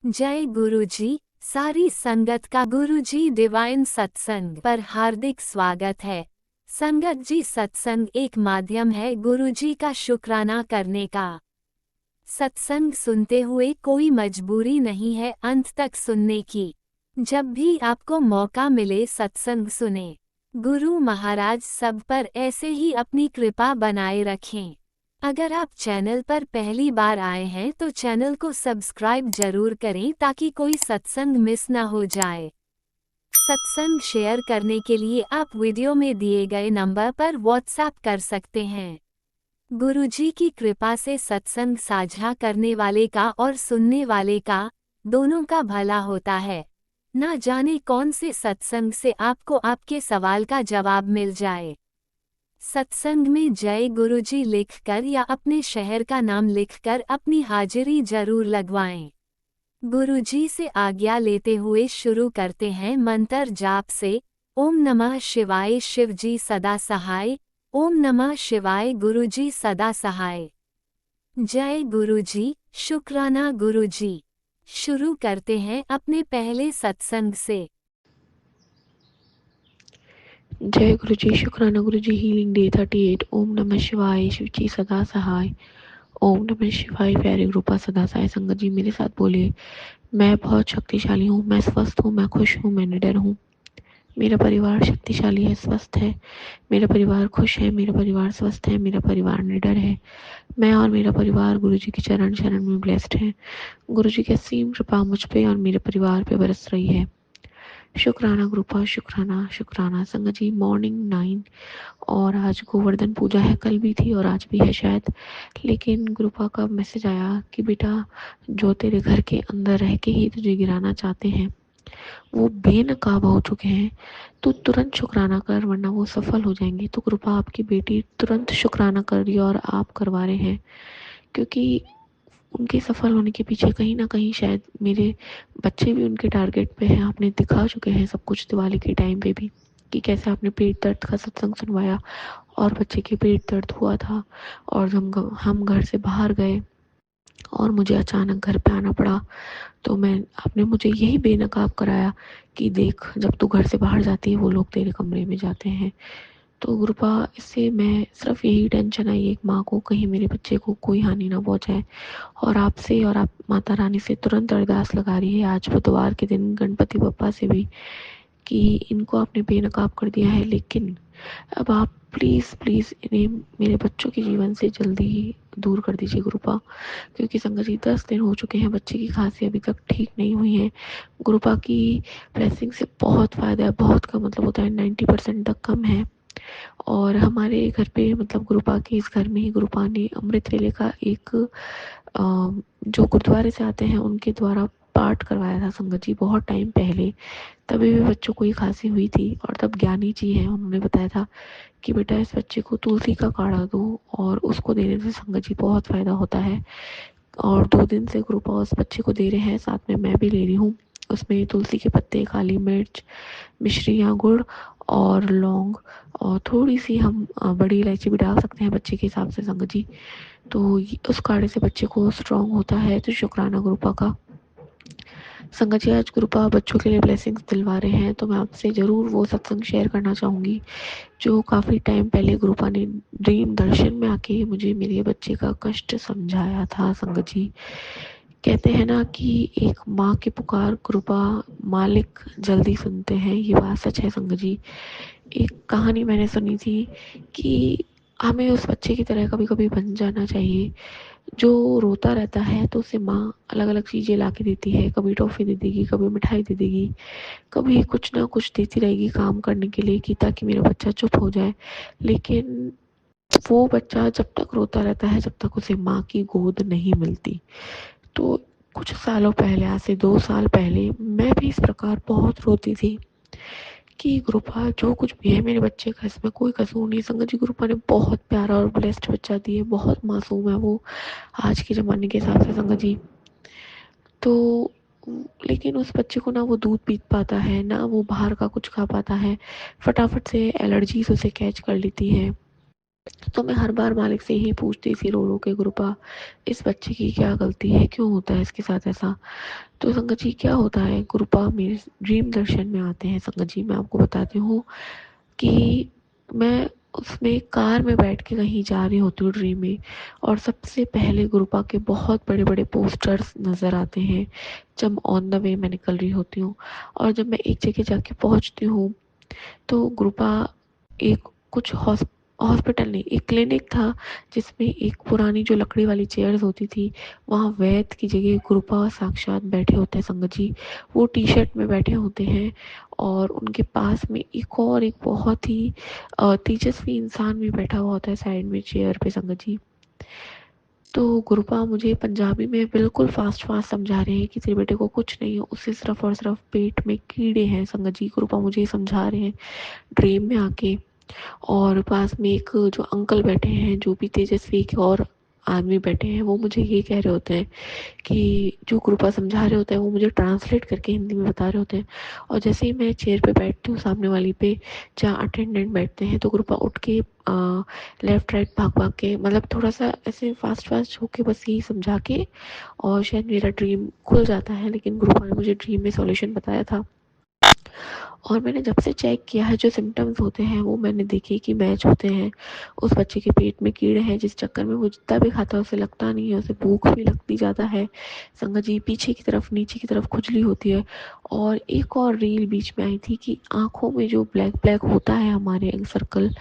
जय गुरुजी। सारी संगत का गुरुजी डिवाइन सत्संग पर हार्दिक स्वागत है। संगत जी, सत्संग एक माध्यम है गुरुजी का शुक्राना करने का। सत्संग सुनते हुए कोई मजबूरी नहीं है अंत तक सुनने की। जब भी आपको मौका मिले सत्संग सुने। गुरु महाराज सब पर ऐसे ही अपनी कृपा बनाए रखें। अगर आप चैनल पर पहली बार आए हैं तो चैनल को सब्सक्राइब जरूर करें ताकि कोई सत्संग मिस ना हो जाए। सत्संग शेयर करने के लिए आप वीडियो में दिए गए नंबर पर व्हाट्सएप कर सकते हैं। गुरुजी की कृपा से सत्संग साझा करने वाले का और सुनने वाले का दोनों का भला होता है। ना जाने कौन से सत्संग से आपको आपके सवाल का जवाब मिल जाए। सत्संग में जय गुरुजी लिखकर या अपने शहर का नाम लिखकर अपनी हाजिरी जरूर लगवाएं। गुरुजी से आज्ञा लेते हुए शुरू करते हैं मंत्र जाप से। ओम नमः शिवाय शिवजी सदा सहाय। ओम नमः शिवाय गुरुजी सदा सहाय। जय गुरुजी, शुक्राना गुरुजी। शुरू करते हैं अपने पहले सत्संग से। जय गुरुजी, शुक्राना गुरुजी, हीलिंग डे 38। ओम नमः शिवाय शिवजी सदा सहाय। ओम नमः शिवाय प्यारे ग्रुपा सदा सहाय। संगत जी मेरे साथ बोलिए, मैं बहुत शक्तिशाली हूँ, मैं स्वस्थ हूँ, मैं खुश हूँ, मैं निडर हूँ। मेरा परिवार शक्तिशाली है, स्वस्थ है। मेरा परिवार खुश है, मेरा परिवार स्वस्थ है, मेरा परिवार निडर है। मैं और मेरा परिवार गुरुजी के चरण शरण में ब्लेस्ड है। गुरुजी की असीम कृपा मुझ पे और मेरे परिवार पे बरस रही है। शुक्राना ग्रुपा, शुक्राना शुक्राना। संगत जी मॉर्निंग 9 और आज गोवर्धन पूजा है, कल भी थी और आज भी है शायद। लेकिन गुरुपा का मैसेज आया कि बेटा, जो तेरे घर के अंदर रह के ही तुझे गिराना चाहते हैं वो बेनकाब हो चुके हैं। तू तुरंत शुक्राना कर वरना वो सफल हो जाएंगे। तो कृपा आपकी बेटी तुरंत शुक्राना कर रही है और आप करवा रहे हैं, क्योंकि उनके सफल होने के पीछे कहीं ना कहीं शायद मेरे बच्चे भी उनके टारगेट पे हैं। आपने दिखा चुके हैं सब कुछ दिवाली के टाइम पे भी, कि कैसे आपने पेट दर्द का सत्संग सुनवाया और बच्चे के पेट दर्द हुआ था और हम घर से बाहर गए और मुझे अचानक घर पे आना पड़ा। तो आपने मुझे यही बेनकाब कराया कि देख, जब तू घर से बाहर जाती है वो लोग तेरे कमरे में जाते हैं। तो गुरुपा, इससे मैं सिर्फ यही टेंशन आई एक माँ को, कहीं मेरे बच्चे को कोई हानि ना पहुंचाए। और आपसे और आप माता रानी से तुरंत अरदास लगा रही है आज बुधवार के दिन गणपति बप्पा से भी, कि इनको आपने बेनकाब कर दिया है, लेकिन अब आप प्लीज़ प्लीज़ इन्हें मेरे बच्चों के जीवन से जल्दी ही दूर कर दीजिए गुरुपा। क्योंकि संगत जी 10 दिन हो चुके हैं, बच्चे की खांसी अभी तक ठीक नहीं हुई है। गुरुपा की ब्लेसिंग से बहुत फ़ायदा है, बहुत का मतलब होता है 90% तक कम है। और हमारे घर पे मतलब गुरुपा के इस घर में ही गुरुपा ने अमृत वेले का एक जो गुरुद्वारे से आते हैं उनके द्वारा पाठ करवाया था संगत जी, बहुत टाइम पहले। तभी भी बच्चों को ये खांसी हुई थी और तब ज्ञानी जी हैं, उन्होंने बताया था कि बेटा इस बच्चे को तुलसी का काढ़ा दो और उसको देने से संगत जी बहुत फ़ायदा होता है। और 2 दिन से गुरुपा उस बच्चे को दे रहे हैं, साथ में मैं भी ले रही हूँ। उसमें तुलसी के पत्ते, काली मिर्च, मिश्री या गुड़ और लौंग और थोड़ी सी हम बड़ी इलायची भी डाल सकते हैं बच्चे के हिसाब से संगत जी। तो उस काढ़े से बच्चे को स्ट्रॉन्ग होता है। तो शुक्राना गुरुपा का। संगत जी आज गुरुपा बच्चों के लिए ब्लेसिंग्स दिलवा रहे हैं, तो मैं आपसे ज़रूर वो सत्संग शेयर करना चाहूँगी जो काफ़ी टाइम पहले गुरुपा ने ड्रीम दर्शन में आके मुझे मेरे बच्चे का कष्ट समझाया था संगत जी। कहते हैं ना कि एक माँ की पुकार गुरुपा मालिक जल्दी सुनते हैं, ये बात सच है संगत जी। एक कहानी मैंने सुनी थी कि हमें उस बच्चे की तरह कभी कभी बन जाना चाहिए जो रोता रहता है, तो उसे माँ अलग अलग चीज़ें ला के देती है, कभी टॉफ़ी दे देगी, कभी मिठाई दे देगी, कभी कुछ ना कुछ देती रहेगी काम करने के लिए कि ताकि मेरा बच्चा चुप हो जाए। लेकिन वो बच्चा जब तक रोता रहता है, जब तक उसे माँ की गोद नहीं मिलती। तो कुछ सालों पहले, आज से 2 साल पहले, मैं भी इस प्रकार बहुत रोती थी कि गुरुपा जो कुछ भी है मेरे बच्चे का इसमें कोई कसूर नहीं। संगत जी गुरुपा ने बहुत प्यारा और ब्लेस्ड बच्चा दिए, बहुत मासूम है वो आज के ज़माने के हिसाब से संगत जी। तो लेकिन उस बच्चे को ना वो दूध पी पाता है, ना वो बाहर का कुछ खा पाता है, फटाफट से एलर्जीज उसे कैच कर लेती है। तो मैं हर बार मालिक से ही पूछती थी रो रो के, गुरुपा इस बच्चे की क्या गलती है, क्यों होता है इसके साथ ऐसा। तो संगत जी क्या होता है, गुरुपा मेरे ड्रीम दर्शन में आते हैं। संगत जी मैं आपको बताती हूँ कि मैं उसमें कार में बैठ के कहीं जा रही होती हूँ ड्रीम में, और सबसे पहले गुरुपा के बहुत बड़े बड़े पोस्टर्स नज़र आते हैं जब ऑन द वे मैं निकल रही होती हूँ। और जब मैं एक जगह जाके पहुँचती हूँ तो गुरुपा एक कुछ हॉस्पिटल नहीं, एक क्लिनिक था जिसमें एक पुरानी जो लकड़ी वाली चेयर्स होती थी, वहाँ वैद्य की जगह गुरुपा साक्षात बैठे होते हैं संगत जी। वो टी शर्ट में बैठे होते हैं और उनके पास में एक बहुत ही तेजस्वी इंसान भी बैठा हुआ होता है साइड में चेयर पे संगत जी। तो गुरुपा मुझे पंजाबी में बिल्कुल फास्ट फास्ट समझा रहे हैं कि तेरे बेटे को कुछ नहीं है, उससे सिर्फ और सिर्फ पेट में कीड़े हैं संगत जी। गुरुपा मुझे समझा रहे हैं ड्रीम में आके। और पास में एक जो अंकल बैठे हैं, जो भी तेजस्वी के और आदमी बैठे हैं, वो मुझे ये कह रहे होते हैं कि जो कृपा समझा रहे होते हैं वो मुझे ट्रांसलेट करके हिंदी में बता रहे होते हैं। और जैसे ही मैं चेयर पे बैठती हूँ सामने वाली पे, जहाँ अटेंडेंट बैठते हैं, तो कृपा उठ के लेफ्ट राइट भाग भाग के, मतलब थोड़ा सा ऐसे फास्ट फास्ट होके बस यही समझा के, और शायद मेरा ड्रीम खुल जाता है। लेकिन गुरुपा ने मुझे ड्रीम में सॉल्यूशन बताया था, और मैंने जब से चेक किया है जो सिम्टम्स होते हैं वो मैंने देखे कि मैच होते हैं। उस बच्चे के पेट में कीड़े हैं, जिस चक्कर में वो जितना भी खाता है उसे लगता नहीं है, उसे भूख भी लगती ज़्यादा है संगत जी, पीछे की तरफ नीचे की तरफ खुजली होती है। और एक और रील बीच में आई थी कि आँखों में जो ब्लैक ब्लैक होता है हमारे सर्कल,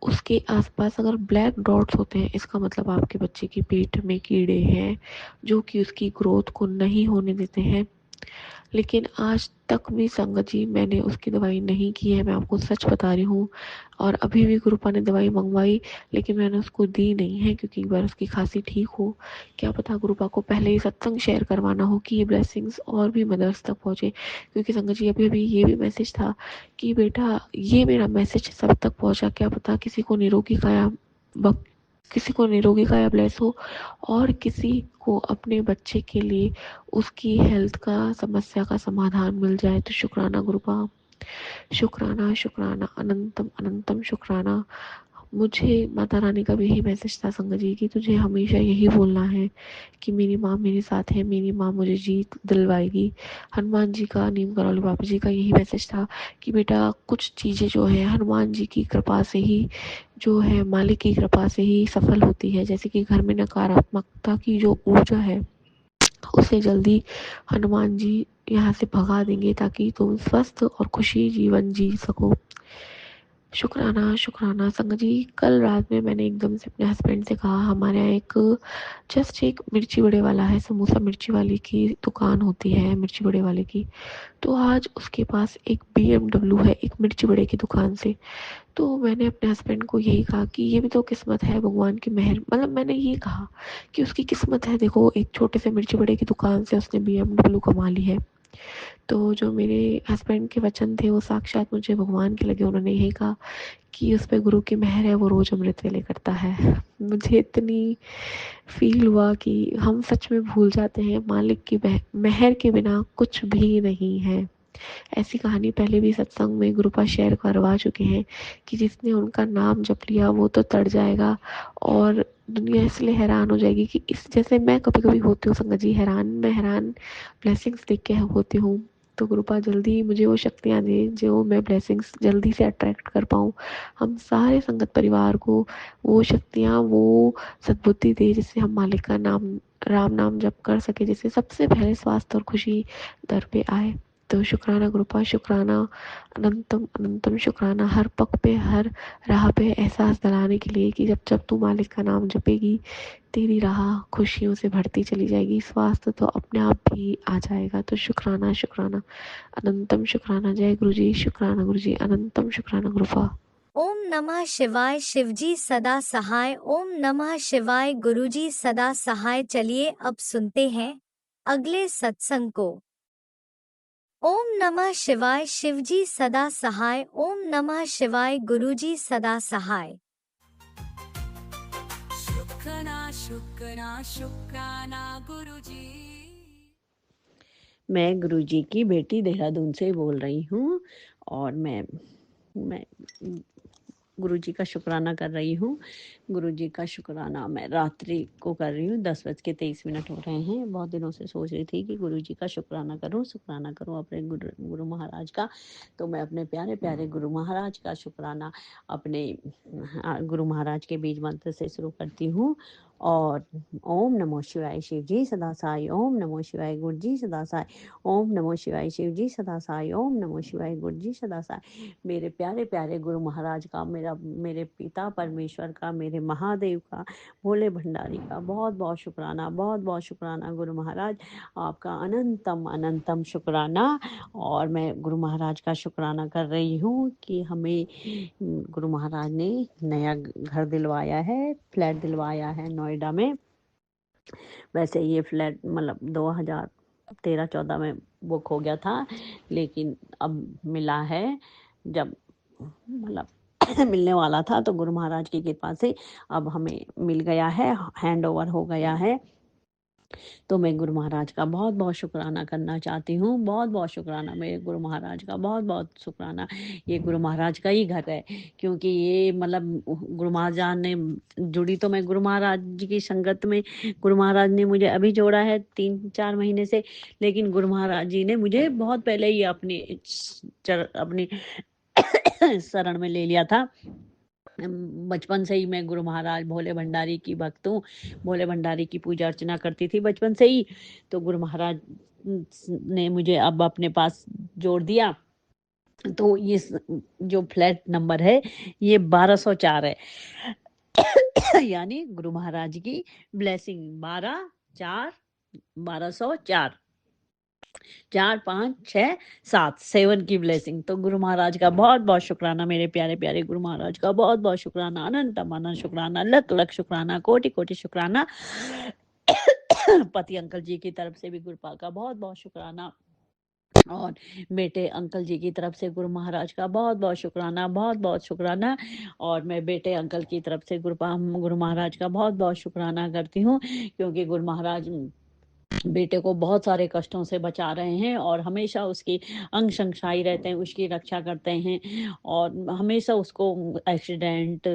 उसके आसपास अगर ब्लैक डॉट्स होते हैं, इसका मतलब आपके बच्चे के पेट में कीड़े हैं जो कि उसकी ग्रोथ को नहीं होने देते हैं। लेकिन आज तक भी संगत जी मैंने उसकी दवाई नहीं की है, मैं आपको सच बता रही हूँ। और अभी भी गुरुपा ने दवाई मंगवाई, लेकिन मैंने उसको दी नहीं है, क्योंकि एक बार उसकी खांसी ठीक हो, क्या पता गुरुपा को पहले ही सत्संग शेयर करवाना हो कि ये ब्लेसिंग्स और भी मदर्स तक पहुँचे। क्योंकि संगत जी अभी अभी ये भी मैसेज था कि बेटा ये मेरा मैसेज सब तक पहुँचा, क्या पता किसी को निरोगी काया ब्लेस हो, और किसी को अपने बच्चे के लिए उसकी हेल्थ का समस्या का समाधान मिल जाए। तो शुक्राना गुरुपा, शुक्राना शुक्राना अनंतम अनंतम शुक्राना। मुझे माता रानी का भी यही मैसेज था संगत जी कि तुझे हमेशा यही बोलना है कि मेरी माँ मेरे साथ है, मेरी माँ मुझे जीत दिलवाएगी। हनुमान जी का, नीम करौली बाबा जी का यही मैसेज था कि बेटा कुछ चीज़ें जो है हनुमान जी की कृपा से ही, जो है मालिक की कृपा से ही सफल होती है। जैसे कि घर में नकारात्मकता की जो ऊर्जा है उसे जल्दी हनुमान जी यहाँ से भगा देंगे, ताकि तुम स्वस्थ और खुशी जीवन जी सको। शुक्राना शुक्राना संगत जी। कल रात में मैंने एकदम से अपने हस्बैंड से कहा, हमारे यहाँ एक मिर्ची बड़े वाला है, समोसा मिर्ची वाली की दुकान होती है मिर्ची बड़े वाले की। तो आज उसके पास एक BMW है, एक मिर्ची बड़े की दुकान से। तो मैंने अपने हस्बैंड को यही कहा कि ये भी तो किस्मत है, भगवान की मेहर, मतलब मैंने ये कहा कि उसकी किस्मत है, देखो एक छोटे से मिर्ची बड़े की दुकान से उसने BMW कमा ली है। तो जो मेरे हस्बैंड के वचन थे वो साक्षात मुझे भगवान के लगे। उन्होंने यही कहा कि उस पे गुरु की मेहर है, वो रोज अमृत वेले करता है। मुझे इतनी फील हुआ कि हम सच में भूल जाते हैं मालिक की मेहर के बिना कुछ भी नहीं है। ऐसी कहानी पहले भी सत्संग में गुरुपा शेयर करवा चुके हैं कि जिसने उनका नाम जप लिया वो तो तर जाएगा, और दुनिया इसलिए हैरान हो जाएगी कि इस जैसे मैं कभी कभी होती हूँ संगत जी हैरान, मैं हैरान ब्लेसिंग्स देख के होती हूँ। तो गुरुपा जल्दी मुझे वो शक्तियाँ दे जो मैं ब्लेसिंग्स जल्दी से अट्रैक्ट कर पाऊँ। हम सारे संगत परिवार को वो शक्तियाँ, वो सद्बुद्धि दे जिससे हम मालिक का नाम, राम नाम जप कर सके, जिससे सबसे पहले स्वास्थ्य और खुशी दर पे आए। तो शुक्राना गुरुपा, शुक्राना अनंतम अनंतम शुक्राना, हर पग पे हर राह पे एहसास दिलाने के लिए कि जब जब तू मालिक का नाम जपेगी तेरी राह खुशियों से भरती चली जाएगी, स्वास्थ्य तो अपने आप भी आ जाएगा। तो शुक्राना शुक्राना अनंतम शुक्राना। जय गुरु जी, शुक्राना गुरु जी, अनंतम शुक्राना गुरुपा। ओम नमः शिवाय। शिवजी सदा सहाय। ओम नमः शिवाय। गुरुजी सदा सहाय। चलिए अब सुनते हैं अगले सत्संग को। ओम नमः शिवाय। शिवजी सदा सहाय। ओम नमः शिवाय। गुरुजी सदा सहाय। शुक्राना शुक्राना शुक्राना गुरुजी। मैं गुरुजी की बेटी देहरादून से बोल रही हूँ, और मैं गुरु जी का शुक्राना कर रही हूँ। गुरु जी का शुक्राना मैं रात्रि को कर रही हूँ, 10:23 हो रहे हैं। बहुत दिनों से सोच रही थी कि गुरु जी का शुक्राना करूँ अपने गुरु महाराज का। तो मैं अपने प्यारे प्यारे गुरु महाराज का शुक्राना अपने गुरु महाराज के बीज मंत्र से शुरू करती हूँ। और ओम नमो शिवाय शिव जी सदा साई, ओम नमो शिवाय गुरु जी सदा साई, ओम नमो शिवाय शिव जी सदा साई, ओम नमो शिवाय गुरु जी सदा साई। मेरे प्यारे प्यारे गुरु महाराज का, मेरे पिता परमेश्वर का, मेरे महादेव का, भोले भंडारी का बहुत बहुत शुक्राना, बहुत बहुत शुक्राना गुरु महाराज, आपका अनंतम अनंतम शुक्राना। और मैं गुरु महाराज का शुक्राना कर रही हूँ कि हमें गुरु महाराज ने नया घर दिलवाया है, फ्लैट दिलवाया है नोएडा में। वैसे ये फ्लैट मतलब 2013-14 में बुक हो गया था, लेकिन अब मिला है। जब मतलब मिलने वाला था तो गुरु महाराज की कृपा से अब हमें मिल गया है, हैंड ओवर हो गया है। तो मैं गुरु महाराज का बहुत बहुत शुक्राना करना चाहती हूँ। बहुत बहुत शुक्राना मेरे गुरु महाराज का, बहुत बहुत शुक्राना। ये गुरु महाराज का ही घर है, क्योंकि ये मतलब गुरु महाराज ने जुड़ी तो मैं गुरु महाराज जी की संगत में, गुरु महाराज ने मुझे अभी जोड़ा है 3-4 महीने से, लेकिन गुरु महाराज जी ने मुझे बहुत पहले ही अपनी शरण में ले लिया था। बचपन से ही मैं गुरु महाराज भोले भंडारी की भक्त हूँ, भोले भंडारी की पूजा अर्चना करती थी बचपन से ही। तो गुरु महाराज ने मुझे अब अपने पास जोड़ दिया। तो ये जो फ्लैट नंबर है ये 1204 है। यानी गुरु महाराज की ब्लेसिंग 1204 4 5 6 7 7 की ब्लेसिंग। तो गुरु महाराज का बहुत बहुत शुक्राना, मेरे प्यारे प्यारे गुरु महाराज का बहुत बहुत शुक्राना, अनंत अनंत शुक्राना, लख लख शुक्राना, कोटि कोटि शुक्राना। पति अंकल जी की तरफ से भी गुरुपाल का बहुत बहुत शुक्राना, और बेटे अंकल जी की तरफ से गुरु महाराज का बहुत बहुत शुक्राना, बहुत बहुत शुक्राना। और मैं बेटे अंकल की तरफ से गुरु महाराज का बहुत बहुत शुक्राना करती हूँ, क्योंकि गुरु महाराज बेटे को बहुत सारे कष्टों से बचा रहे हैं और हमेशा उसकी अंग संगसाई रहते हैं, उसकी रक्षा करते हैं, और हमेशा उसको एक्सीडेंट,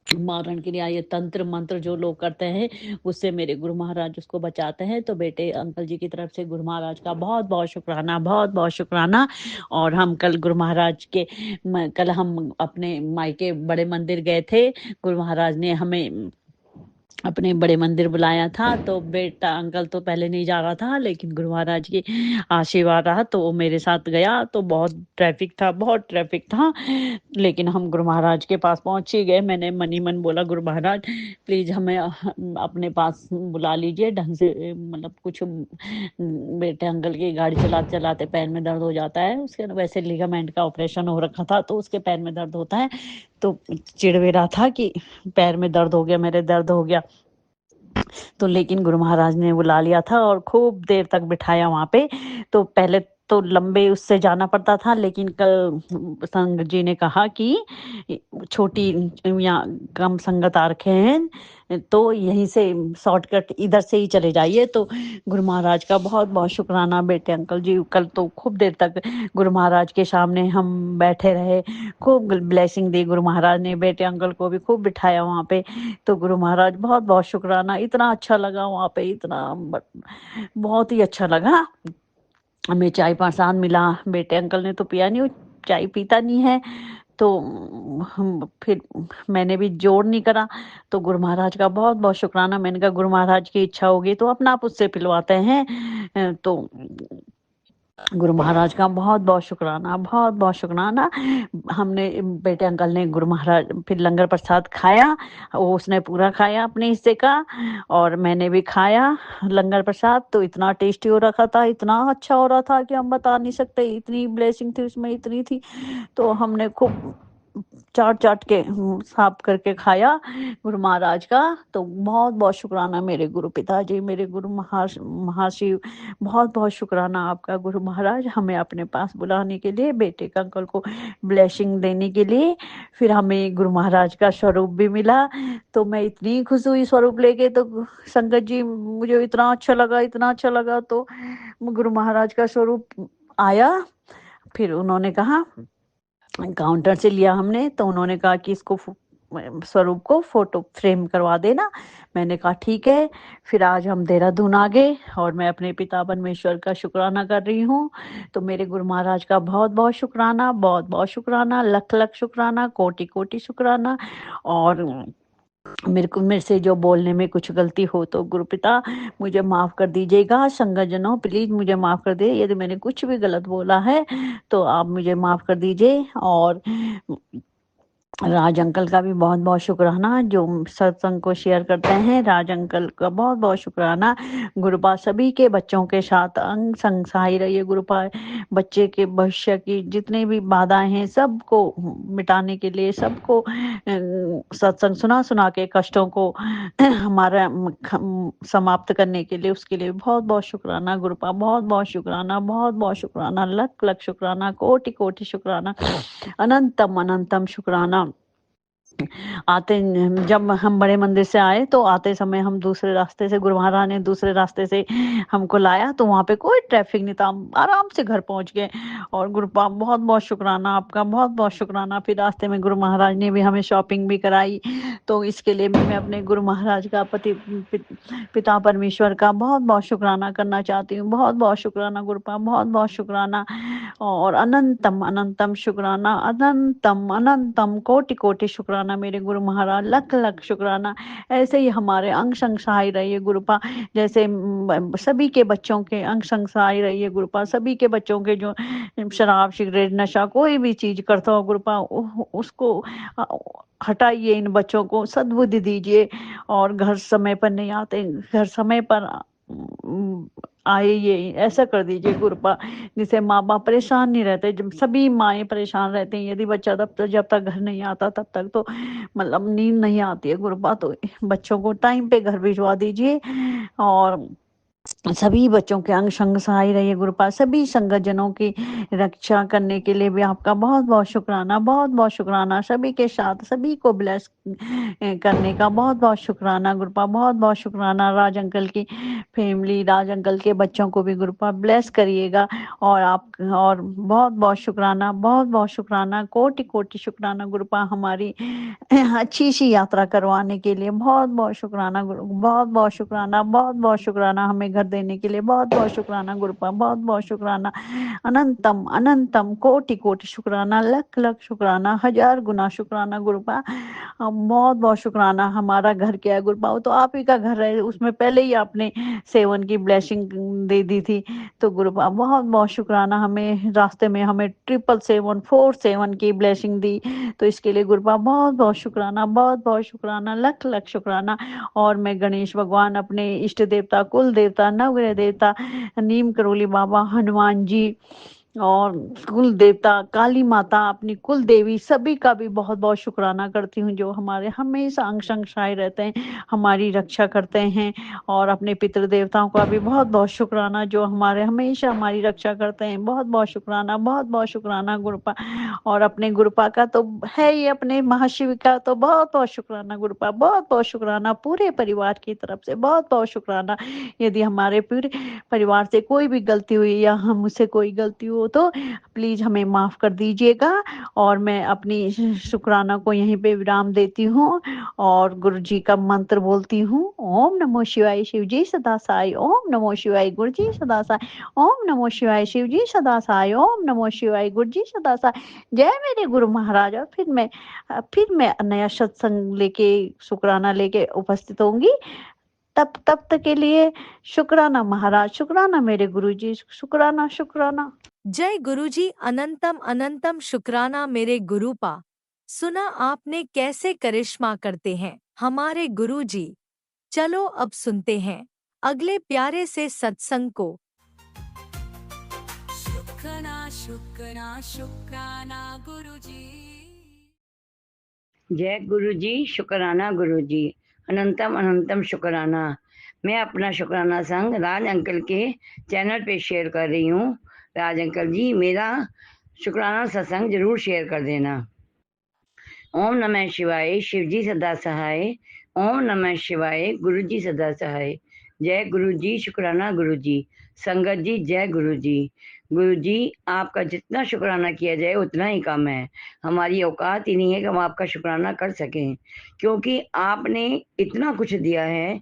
मारण क्रिया, ये तंत्र मंत्र जो लोग करते हैं उससे मेरे गुरु महाराज उसको बचाते हैं। तो बेटे अंकल जी की तरफ से गुरु महाराज का बहुत बहुत शुक्राना, बहुत बहुत शुक्राना। और हम कल गुरु महाराज के कल हम अपने मायके बड़े मंदिर गए थे। गुरु महाराज ने हमें अपने बड़े मंदिर बुलाया था। तो बेटा अंकल तो पहले नहीं जा रहा था, लेकिन गुरु महाराज की आशीर्वाद रहा तो वो मेरे साथ गया। तो बहुत ट्रैफिक था, लेकिन हम गुरु महाराज के पास पहुंच ही गए। मैंने मनी मन बोला, गुरु महाराज प्लीज हमें अपने पास बुला लीजिए ढंग से, मतलब कुछ बेटे अंकल की गाड़ी चलाते चलाते पैर में दर्द हो जाता है, उसके वैसे लिगामेंट का ऑपरेशन हो रखा था तो उसके पैर में दर्द होता है। तो चिड़वे रहा था कि पैर में दर्द हो गया, मेरे दर्द हो गया। तो लेकिन गुरु महाराज ने बुला लिया था और खूब देर तक बिठाया वहां पे। तो पहले तो लंबे उससे जाना पड़ता था, लेकिन कल संगत जी ने कहा कि छोटी या कम संगत आ रखे हैं तो यहीं से शॉर्टकट इधर से ही चले जाइए। तो गुरु महाराज का बहुत बहुत शुक्राना बेटे अंकल जी। कल तो खूब देर तक गुरु महाराज के सामने हम बैठे रहे, खूब ब्लेसिंग दी गुरु महाराज ने, बेटे अंकल को भी खूब बिठाया वहाँ पे। तो गुरु महाराज बहुत बहुत शुक्राना, इतना अच्छा लगा वहाँ पे, इतना बहुत ही अच्छा लगा। हमें चाय प्रसाद मिला, बेटे अंकल ने तो पिया नहीं, वो चाय पीता नहीं है। तो हम फिर मैंने भी जोर नहीं करा। तो गुरु महाराज का बहुत बहुत शुक्राना। मैंने कहा गुरु महाराज की इच्छा होगी तो अपना आप उससे पिलवाते हैं। तो गुरु महाराज का बहुत बहुत शुक्राना, बहुत बहुत शुक्राना। हमने बेटे अंकल ने गुरु महाराज फिर लंगर प्रसाद खाया, वो उसने पूरा खाया अपने हिस्से का, और मैंने भी खाया लंगर प्रसाद। तो इतना टेस्टी हो रखा था, इतना अच्छा हो रहा था कि हम बता नहीं सकते, इतनी ब्लेसिंग थी उसमें, इतनी थी। तो हमने खूब चाट के साफ करके खाया गुरु महाराज का। तो बहुत बहुत शुक्राना मेरे गुरु पिताजी, मेरे गुरु महाशिव, बहुत बहुत शुक्राना आपका गुरु महाराज, हमें अपने पास बुलाने के लिए, बेटे का अंकल को ब्लेसिंग देने के लिए। फिर हमें गुरु महाराज का स्वरूप भी मिला। तो मैं इतनी खुश हुई स्वरूप लेके। तो संगत जी मुझे इतना अच्छा लगा, इतना अच्छा लगा। तो गुरु महाराज का स्वरूप आया, फिर उन्होंने कहा काउंटर से लिया हमने, तो उन्होंने कहा कि इसको स्वरूप को फोटो फ्रेम करवा देना। मैंने कहा ठीक है। फिर आज हम देहरादून आ गए और मैं अपने पिता परमेश्वर का शुक्राना कर रही हूँ। तो मेरे गुरु महाराज का बहुत बहुत शुक्राना, बहुत बहुत शुक्राना, लख लख शुक्राना, कोटि कोटि शुक्राना। और मेरे से जो बोलने में कुछ गलती हो तो गुरु पिता मुझे माफ़ कर दीजिएगा। संगतजनों प्लीज़ मुझे माफ़ कर दे, यदि मैंने कुछ भी गलत बोला है तो आप मुझे माफ़ कर दीजिए। और राज अंकल का भी बहुत बहुत शुक्राना जो सत्संग को शेयर करते हैं। राज अंकल का बहुत बहुत शुक्राना। गुरुपा सभी के बच्चों के साथ अंग संग सहाय रहिए। गुरुपा बच्चे के भविष्य की जितने भी बाधाएं हैं सबको मिटाने के लिए, सबको सत्संग सुना सुना के कष्टों को हमारा समाप्त करने के लिए, उसके लिए बहुत बहुत शुक्राना। गुरुपा बहुत बहुत शुक्राना, बहुत बहुत शुक्राना, लख लख शुक्राना, कोटि कोटि शुक्राना, अनंतम अनंतम शुक्राना। आते जब हम बड़े मंदिर से आए तो आते समय हम दूसरे रास्ते से, गुरु महाराज ने दूसरे रास्ते से हमको लाया, तो वहाँ पे कोई ट्रैफिक नहीं था, हम आराम से घर पहुँच गए। और गुरुपा बहुत बहुत शुक्राना आपका, बहुत बहुत शुक्राना। फिर रास्ते में गुरु महाराज ने भी हमें शॉपिंग भी कराई, तो इसके लिए भी मैं अपने गुरु महाराज का पिता परमेश्वर का बहुत बहुत शुक्राना करना चाहती हूँ। बहुत बहुत शुक्राना गुरुपा, बहुत बहुत शुक्राना। और अनंतम अनंतम शुक्राना, अनंतम अनंतम कोटि कोटि शुक्राना मेरे गुरु महाराज, लख लख शुक्राना। ऐसे ही हमारे अंग संग सहाय रहिए गुरुपा, जैसे सभी के बच्चों के अंग संग सहाय रहिए गुरुपा। सभी के बच्चों के जो शराब सिगरेट नशा कोई भी चीज करता हो गुरुपा, उसको हटाइए, इन बच्चों को सद्बुद्धि दीजिए। और घर समय पर नहीं आते, घर समय पर आए, ये ऐसा कर दीजिए गुरुपा जिससे माँ बाप परेशान नहीं रहते। जब सभी माएँ परेशान रहती हैं, यदि बच्चा जब तक घर नहीं आता तब तक तो मतलब नींद नहीं आती है गुरुपा, तो बच्चों को टाइम पे घर भिजवा दीजिए। और सभी बच्चों के अंग संग सहाय रहिए गुरुपा। सभी संगतजनों की रक्षा करने के लिए भी आपका बहुत बहुत शुक्राना, बहुत बहुत शुक्राना। सभी के साथ सभी को ब्लेस करने का बहुत बहुत शुक्राना गुरुपा, बहुत बहुत शुक्राना। राज अंकल की फैमिली, राज अंकल के बच्चों को भी गुरुपा ब्लेस करिएगा। और आप और बहुत बहुत शुक्राना, बहुत बहुत शुक्राना, कोटि कोटि शुक्राना गुरुपा, हमारी अच्छी सी यात्रा करवाने के लिए बहुत बहुत शुक्राना गुरु, बहुत बहुत शुक्राना, बहुत बहुत शुक्राना। हमें घर देने के लिए बहुत बहुत शुक्राना गुरुपा, बहुत बहुत शुक्राना। अनंतम अनंतम कोटि कोटि शुक्राना, लख लख शुक्राना, हजार गुना शुक्राना गुरुपा। बहुत बहुत शुक्राना। हमारा घर क्या है गुरुपा, वो तो आप ही का घर है, उसमें पहले ही आपने सेवन की ब्लेसिंग दे दी थी। तो गुरुपा बहुत बहुत शुक्राना, हमें रास्ते में हमें 777 की ब्लेसिंग दी, तो इसके लिए गुरुपा बहुत बहुत शुक्राना, बहुत बहुत शुक्राना, लख लख शुक्राना। और मैं गणेश भगवान, अपने इष्ट देवता, कुल देवता, नवग्रह देवता, नीम करोली बाबा, हनुमान जी और कुल देवता, काली माता, अपनी कुल देवी, सभी का भी बहुत बहुत शुक्राना करती हूँ जो हमारे हमेशा अंग संग सहाय रहते हैं, हमारी रक्षा करते हैं। और अपने पितृ देवताओं का भी बहुत बहुत शुक्राना जो हमारे हमेशा हमारी रक्षा करते हैं। बहुत बहुत शुक्राना, बहुत बहुत शुक्राना गुरुपा। और अपने गुरुपा का तो है ही, अपने महाशिव का तो बहुत बहुत शुक्राना गुरुपा, बहुत बहुत शुक्राना। पूरे परिवार की तरफ से बहुत बहुत शुक्राना। यदि हमारे पूरे परिवार से कोई भी गलती हुई या हमसे कोई गलती हो तो प्लीज हमें माफ कर दीजिएगा। और मैं अपनी शुक्राना को यहीं पे विराम देती हूँ और गुरु जी का मंत्र बोलती हूँ। ओम नमो शिवाय, शिव जी सदा साई। ओम नमो शिवाय, गुरु जी सदा साई। ओम नमो शिवाय, शिव जी सदा साई। ओम नमो शिवाय, गुरु जी सदा साई। जय मेरे गुरु महाराज। और फिर मैं नया सत्संग लेके, शुक्राना लेके उपस्थित होंगी। तब तब तक के लिए शुक्राना महाराज, शुक्राना मेरे गुरुजी, शुक्राना शुक्राना। जय गुरुजी, अनंतम अनंतम शुक्राना मेरे गुरुपा। सुना आपने कैसे करिश्मा करते हैं हमारे गुरुजी। चलो अब सुनते हैं अगले प्यारे से सत्संग को। शुक्राना शुक्राना शुक्राना गुरुजी। जय गुरु जी, शुक्राना गुरु जी, अनंतम अनंतम शुक्राना। मैं अपना शुक्राना संग राज अंकल के चैनल पे शेयर कर रही हूँ। राज अंकल जी, मेरा शुक्राना सत्संग जरूर शेयर कर देना। ओम नमः शिवाय, शिव जी सदा सहाय। ओम नमः शिवाय, गुरु जी सदा सहाय। जय गुरु जी, शुक्राना गुरु जी। संगत जी जय गुरु जी। गुरु जी आपका जितना शुक्राना किया जाए उतना ही कम है। हमारी औकात ही नहीं है कि हम आपका शुक्राना कर सकें, क्योंकि आपने इतना कुछ दिया है,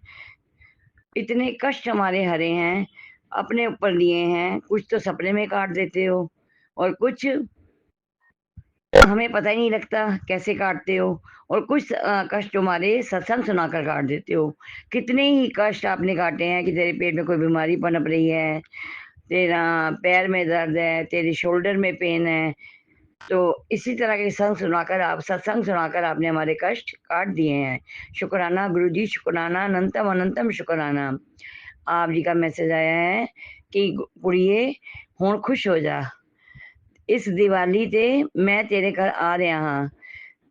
इतने कष्ट हमारे हरे हैं, अपने ऊपर लिए हैं। कुछ तो सपने में काट देते हो और कुछ हमें पता ही नहीं लगता कैसे काटते हो, और कुछ कष्ट हमारे सत्संग सुनाकर काट देते हो। कितने ही कष्ट आपने काटे हैं कि तेरे पेट में कोई बीमारी पनप रही है, तेरा पैर में दर्द है, तेरे शोल्डर में पेन है, तो इसी तरह के सत्संग सुनाकर आपने हमारे कष्ट काट दिए हैं। शुक्राना गुरु जी, शुक्राना, अनंतम अनंतम शुक्राना। आप जी का मैसेज आया है कि कुड़िए हुण खुश हो जा, इस दिवाली ते मैं तेरे घर आ रहा हाँ,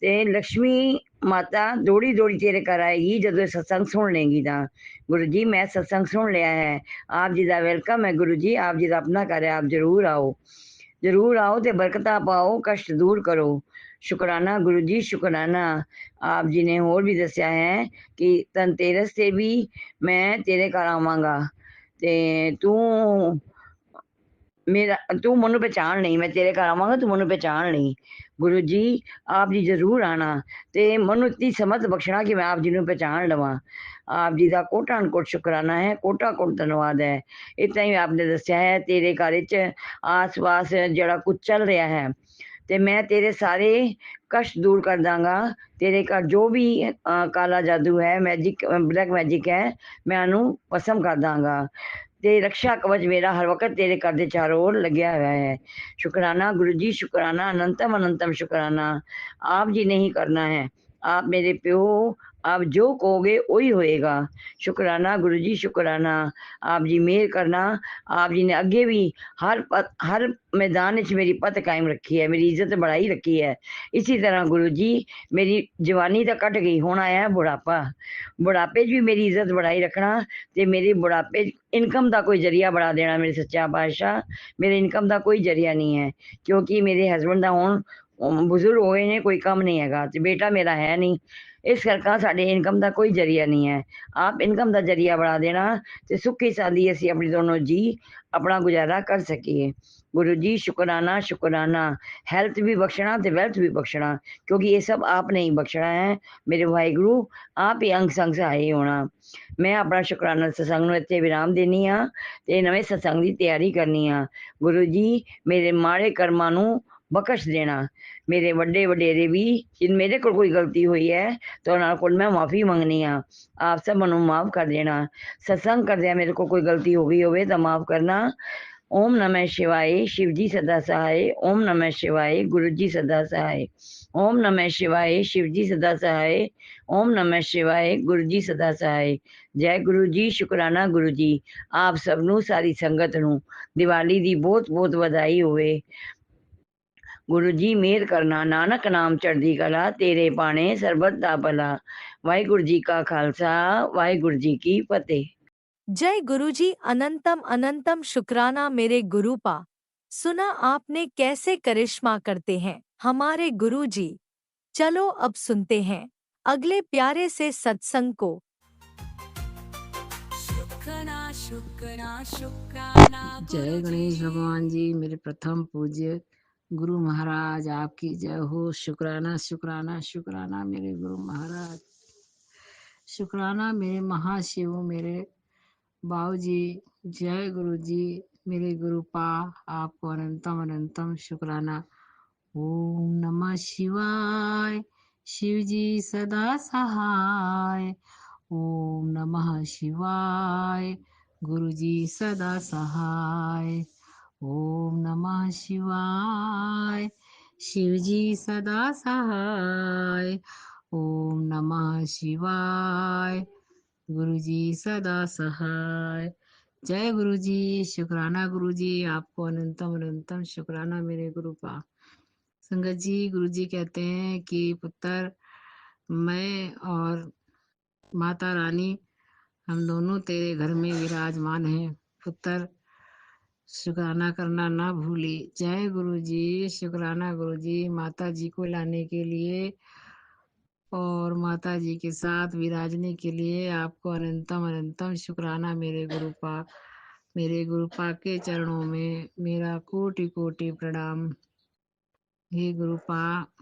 ते लक्ष्मी माता दौड़ी दौड़ी तेरे घर आएगी ਜਦੋਂ ਇਹ ਸਤਸੰਗ ਸੁਣ ਲੇਗੀ ਤਾਂ। ਗੁਰੂ ਜੀ ਮੈਂ ਸਤਸੰਗ ਸੁਣ ਲਿਆ ਹੈ, ਆਪ ਜੀ ਦਾ ਵੈਲਕਮ ਹੈ ਗੁਰੂ ਜੀ, ਆਪ ਜੀ ਦਾ ਆਪਣਾ ਘਰ ਹੈ, ਆਪ ਜ਼ਰੂਰ ਆਓ ਤੇ ਬਰਕਤਾਂ ਪਾਓ, ਕਸ਼ਟ ਦੂਰ ਕਰੋ। ਸ਼ੁਕਰਾਨਾ ਗੁਰੂ ਜੀ, ਸ਼ੁਕਰਾਨਾ। ਆਪ ਜੀ ਨੇ ਹੋਰ ਵੀ ਦੱਸਿਆ ਹੈ ਕਿ ਧਨਤੇਰਸ ਤੇ ਵੀ ਮੈਂ ਤੇਰੇ ਘਰ ਆਵਾਂਗਾ ਤੇ ਤੂੰ ਮੈਨੂੰ ਪਹਿਚਾਣ ਲਈ, ਮੈਂ ਤੇਰੇ ਘਰ ਆਵਾਂਗਾ, ਤੂੰ ਮੈਨੂੰ ਪਹਿਚਾਣ ਲਈ। ਗੁਰੂ ਜੀ ਆਪ ਜੀ ਜ਼ਰੂਰ ਆਣਾ ਤੇ ਮੈਨੂੰ ਇਤਨੀ ਸਮਝ ਬਖਸ਼ਣਾ ਕਿ ਮੈਂ ਆਪ ਜੀ ਨੂੰ ਪਹਿਚਾਣ ਲਵਾਂ। ਆਪ ਜੀ ਦਾ ਕੋਟਾ ਅਨਕੋਟ ਸ਼ੁਕਰਾਨਾ ਹੈ, ਕੋਟਾ ਕੋਟ ਧੰਨਵਾਦ ਹੈ। ਇਤਨਾ ਹੀ ਆਪਨੇ ਦੱਸਿਆ ਹੈ ਤੇਰੇ ਘਰ ਵਿੱਚ ਆਸ-ਪਾਸ ਜਿਹੜਾ ਕੁਝ ਚੱਲ ਰਿਹਾ ਹੈ ਤੇ ਮੈਂ ਤੇਰੇ ਸਾਰੇ ਕਸ਼ਟ ਦੂਰ ਕਰ ਦਾਂਗਾ। ਤੇਰੇ ਘਰ ਜੋ ਵੀ ਕਾਲਾ ਜਾਦੂ ਹੈ, ਮੈਜਿਕ, ਬਲੈਕ ਮੈਜਿਕ ਹੈ, ਮੈਂ ਉਹਨੂੰ ਭਸਮ ਕਰ ਦਾਂਗਾ ਤੇ ਰਕਸ਼ਾ ਕਵਚ ਮੇਰਾ ਹਰ ਵਕਤ ਤੇਰੇ ਘਰ ਦੇ ਚਾरों ओर ਲੱਗਿਆ ਹੋਇਆ ਹੈ। शुक्राना गुरु जी, शुक्राना, अनंतम अनंतम शुक्राना। आप जी ने ही करना है, आप मेरे प्यो, आप जो कहोगे वही होएगा। शुक्राना गुरु जी, शुक्राना। आप जी मेहर करना। आप जी ने अगे भी हर मैदान च मेरी पत कायम रखी है, मेरी इज्जत बढ़ाई रखी है। इसी तरह गुरु जी मेरी जवानी तो कट गई, हुण आया बुढ़ापा, बुढ़ापे च भी मेरी इज्जत बढ़ाई रखना ते मेरे बुढ़ापे इनकम का कोई जरिया बढ़ा देना। मेरे सच्चा पातशाह, मेरे इनकम का कोई जरिया नहीं है, क्योंकि मेरे हसबैंड का हुण बुजुर्ग होए ने, कोई कम नहीं हैगा ते बेटा मेरा है नहीं, इस करके साडे इनकम का कोई जरिया नहीं है। आप इनकम का जरिया बढ़ा देना ते सुखी सादी असीं अपनी दोनों जी अपना गुजारा कर सकीए। गुरु जी शुकराना, शुकराना। हैल्थ भी बख्शना ते वैल्थ भी बख्शना, क्योंकि ये सब आपने ही बख्शना है। मेरे वाहिगुरु आप ही अंग संग सहाय होना। मैं अपना शुकराना सत्संग नूं इत्थे विराम देनी हाँ ते नवें सत्संग की तैयारी करनी हाँ। गुरु जी मेरे माड़े कर्मां नूं बख्श देना। मेरे वड्डे वडेरे भी, जिन मेरे को कोई गलती हुई है तो उन्हां कोल मैं माफ़ी मंगनी हाँ, आप सब मनु माफ़ कर देना। सत्संग करदे मेरे को कोई गलती हो गई होवे तो माफ़ करना। ओम नमः शिवाय, शिव जी सदा सहाय। ओम नमः शिवाय, गुरु जी सदा सहाय। ओम नमः शिवाय, शिव जी सदा सहाय। ओम नमः शिवाय, गुरु जी सदा सहाय। जय गुरु जी, शुकराना गुरु जी। आप सबनों सारी संगत नूं दिवाली दी बहुत बहुत ਵਧਾਈ ਹੋਵੇ। गुरु जी मेहर करना, नानक नाम चढ़दी कला, तेरे पाने सरबत दा भला। वाहिगुरु जी का खालसा, वाहिगुरु जी की फतेह। जय गुरुजी, अनंतम अनंतम शुक्राना मेरे गुरुपा। सुना आपने कैसे करिश्मा करते हैं हमारे गुरुजी। चलो अब सुनते हैं अगले प्यारे से सत्संग को। शुक्राना शुक्राना शुक्राना जय गुरु गणेश जी। भगवान जी, मेरे प्रथम पूज्य गुरु महाराज आपकी जय हो। शुक्राना शुक्राना शुक्राना मेरे गुरु महाराज, शुक्राना मेरे महाशिव, मेरे बाबू जी। जय गुरु जी, मेरे गुरु पा, आपको अनंतम अनंतम शुक्राना। ओम नमः शिवाय, शिव जी सदा सहाय। ओम नमः शिवाय, गुरु जी सदा सहाय। ओम नमः शिवाय, शिव जी सदा सहाय। ओम नमः शिवाय, गुरु जी सदा सहाय। जय गुरु जी, शुक्राना गुरु जी, आपको अनंतम अनंतम शुक्राना मेरे गुरु पा। संगत जी, गुरु जी कहते हैं कि पुत्र, मैं और माता रानी हम दोनों तेरे घर में विराजमान हैं। पुत्र शुक्राना करना ना भूली। जय गुरु जी, शुक्राना गुरु जी। माता जी को लाने के लिए और माता जी के साथ विराजने के लिए आपको अनंतम अनंतम शुक्राना मेरे गुरुपा के चरणों में मेरा कोटि कोटि प्रणाम। हे गुरुपा,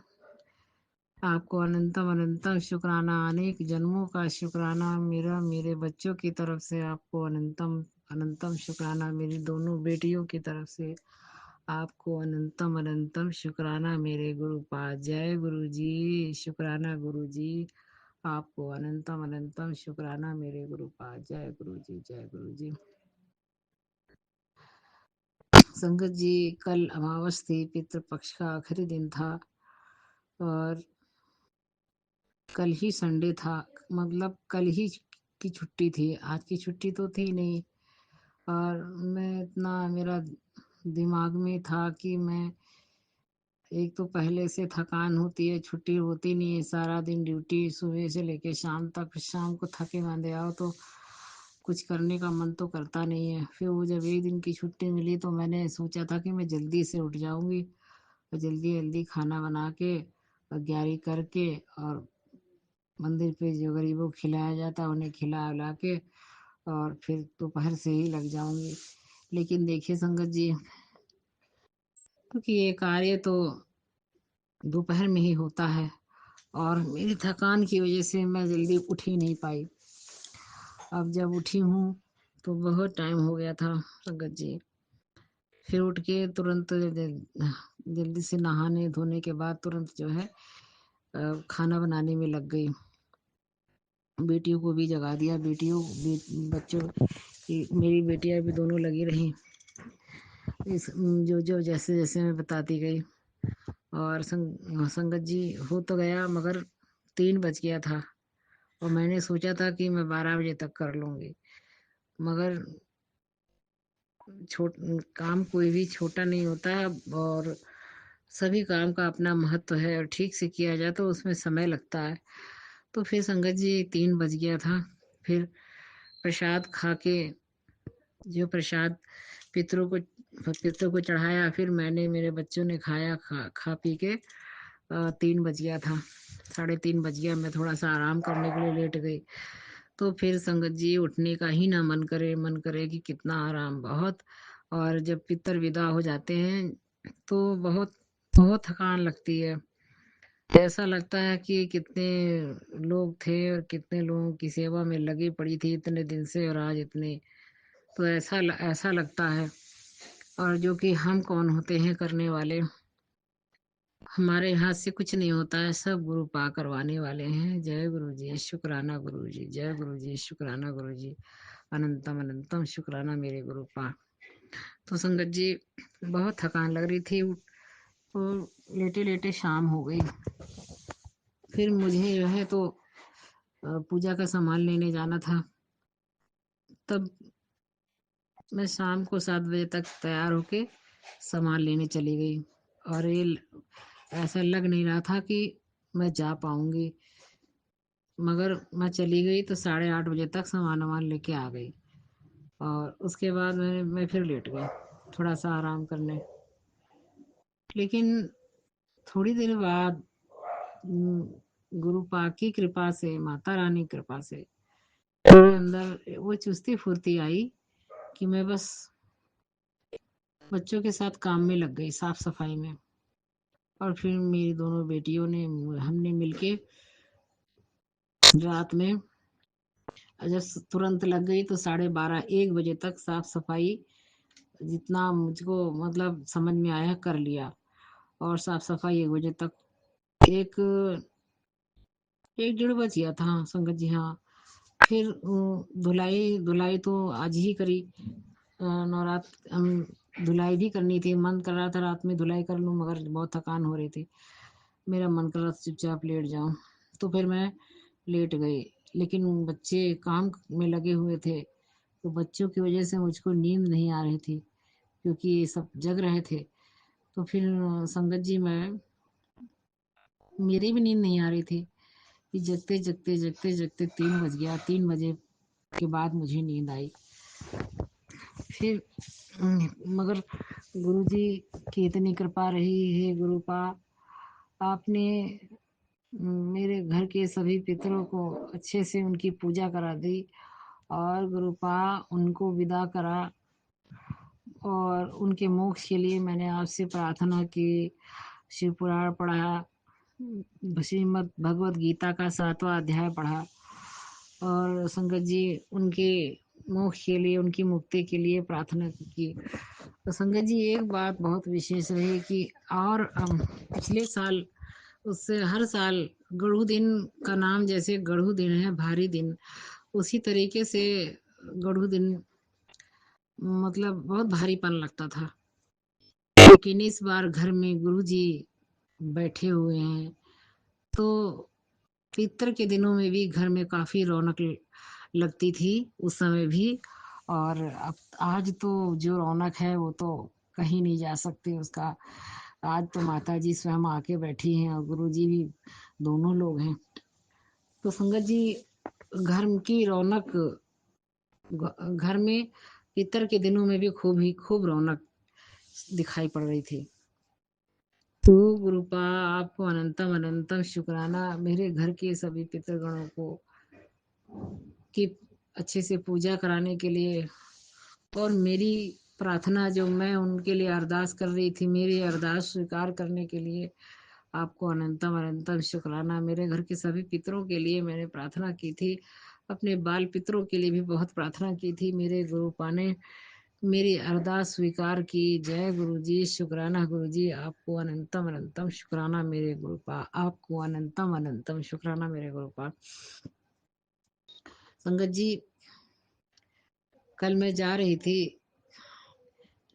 आपको अनंतम अनंतम शुक्राना, अनेक जन्मों का शुक्राना, मेरे बच्चों की तरफ से आपको अनंतम अनंतम शुक्राना, मेरी दोनों बेटियों की तरफ से आपको अनंतम अनंतम शुक्राना मेरे गुरुपा। जय गुरु जी, शुक्राना गुरु जी, आपको अनंतम अनंतम शुक्राना मेरे गुरुपा। जय गुरु जी, जय गुरु जी। संगत जी, कल अमावस थी, पितृपक्ष का आखिरी दिन था और कल ही संडे था, मतलब कल ही की छुट्टी थी, आज की छुट्टी तो थी नहीं। और मैं इतना, मेरा दिमाग में था कि मैं, एक तो पहले से थकान होती है, छुट्टी होती नहीं है, सारा दिन ड्यूटी सुबह से लेके शाम तक, फिर शाम को थके मांदे आओ तो कुछ करने का मन तो करता नहीं है। फिर वो जब एक दिन की छुट्टी मिली तो मैंने सोचा था कि मैं जल्दी से उठ जाऊंगी और जल्दी जल्दी खाना बना के और तैयारी करके और मंदिर पे जो गरीबों को खिलाया जाता उन्हें खिला उला के और फिर दोपहर से ही लग जाऊंगी। लेकिन देखिए संगत जी, क्योंकि ये कार्य तो दोपहर में ही होता है और मेरी थकान की वजह से मैं जल्दी उठ ही नहीं पाई। अब जब उठी हूँ तो बहुत टाइम हो गया था संगत जी। फिर उठ के तुरंत जल्दी से नहाने धोने के बाद तुरंत जो है खाना बनाने में लग गई। बेटियों को भी जगा दिया, बच्चों की, मेरी बेटियां भी दोनों लगी रहीं इस जो जो जैसे जैसे मैं बताती गई। और संगत जी, हो तो गया मगर 3 बज गया था और मैंने सोचा था कि मैं 12 बजे तक कर लूँगी, मगर काम कोई भी छोटा नहीं होता है और सभी काम का अपना महत्व है और ठीक से किया जाए तो उसमें समय लगता है। तो फिर संगत जी 3 बज गया था। फिर प्रसाद खा के, जो प्रसाद पितरों को चढ़ाया, फिर मैंने, मेरे बच्चों ने खाया, खा पी के 3 बज गया था, 3:30 बज गया। मैं थोड़ा सा आराम करने के लिए लेट गई। तो फिर संगत जी उठने का ही ना मन करे कि कितना आराम, बहुत। और जब पितर विदा हो जाते हैं तो बहुत बहुत थकान लगती है। ऐसा लगता है कि कितने लोग थे और कितने लोगों की सेवा में लगी पड़ी थी इतने दिन से, और आज इतने, तो ऐसा लगता है। और जो कि हम कौन होते हैं करने वाले, हमारे हाथ से कुछ नहीं होता है, सब गुरु पा करवाने वाले हैं। जय गुरु जी, शुक्राना गुरु जी, जय गुरु जी, शुक्राना गुरु जी, अनंतम अनंतम शुक्राना मेरे गुरु पा। तो संगत जी, बहुत थकान लग रही थी तो लेटे लेटे शाम हो गई। फिर मुझे जो है तो पूजा का सामान लेने जाना था। तब मैं शाम को 7 बजे तक तैयार होके सामान लेने चली गई और ये ऐसा लग नहीं रहा था कि मैं जा पाऊंगी, मगर मैं चली गई तो 8:30 बजे तक सामान वामान लेके आ गई। और उसके बाद मैं फिर लेट गई थोड़ा सा आराम करने। लेकिन थोड़ी देर बाद गुरु पाक की कृपा से, माता रानी की कृपा से मेरे अंदर वो चुस्ती फुर्ती आई कि मैं बस बच्चों के साथ काम में लग गई, साफ सफाई में। और फिर मेरी दोनों बेटियों ने, हमने मिलके रात में जब तुरंत लग गई तो 12:30 1 बजे तक साफ सफाई जितना मुझको मतलब समझ में आया कर लिया। और साफ सफाई 1 बजे तक, एक 1 डेढ़ बज गया था संगत जी। हाँ, फिर धुलाई धुलाई तो आज ही करी। नवरात धुलाई भी करनी थी, मन कर रहा था रात में धुलाई कर लूँ, मगर बहुत थकान हो रही थी, मेरा मन कर रहा था चुपचाप लेट जाऊं। तो फिर मैं लेट गई, लेकिन बच्चे काम में लगे हुए थे तो बच्चों की वजह से मुझको नींद नहीं आ रही थी, क्योंकि ये सब जग रहे थे। तो फिर संगत जी, मेरी भी नींद नहीं आ रही थी कि जगते जगते जगते जगते 3 बज गया। 3 बजे के बाद मुझे नींद आई। फिर मगर गुरु जी की इतनी कृपा रही है, गुरुपा आपने मेरे घर के सभी पितरों को अच्छे से उनकी पूजा करा दी और गुरुपा उनको विदा करा और उनके मोक्ष के लिए मैंने आपसे प्रार्थना की। शिव पुराण पढ़ा, श्रीमद् भगवत गीता का 7वां अध्याय पढ़ा और संगत जी उनके मोक्ष के लिए, उनकी मुक्ति के लिए प्रार्थना की। तो संगत जी एक बात बहुत विशेष रही कि और पिछले साल उससे हर साल गढ़ू दिन का नाम जैसे गढ़ू दिन है भारी दिन, उसी तरीके से गढ़ू दिन मतलब बहुत भारीपन लगता था। लेकिन इस बार घर में गुरु जी बैठे हुए हैं तो पितर के दिनों में भी घर में काफी रौनक लगती थी उस समय भी, और अब आज तो जो रौनक है वो तो कहीं नहीं जा सकती उसका। आज तो माता जी स्वयं आके बैठी हैं और गुरु जी भी दोनों लोग हैं। तो संगत जी घर की रौनक, घर में पितर के दिनों में भी खूब रौनक दिखाई पड़ रही थी। तो गुरुपा आपको अनंतम अनंतम शुक्राना, मेरे घर के सभी पितृगणों को की अच्छे से पूजा कराने के लिए और मेरी प्रार्थना जो मैं उनके लिए अरदास कर रही थी, मेरी अरदास स्वीकार करने के लिए आपको अनंतम अनंतम शुक्राना। मेरे घर के सभी पितरों के लिए मैंने प्रार्थना की थी, अपने बाल पितरों के लिए भी बहुत प्रार्थना की थी। मेरे गुरुपा ने मेरी अरदास स्वीकार की। जय गुरु जी, शुक्राना गुरु जी, आपको अनंतम अनंतम शुक्राना मेरे गुरुपा, आपको अनंतम अनंतम शुक्राना मेरे गुरुपा। संगत जी कल मैं जा रही थी,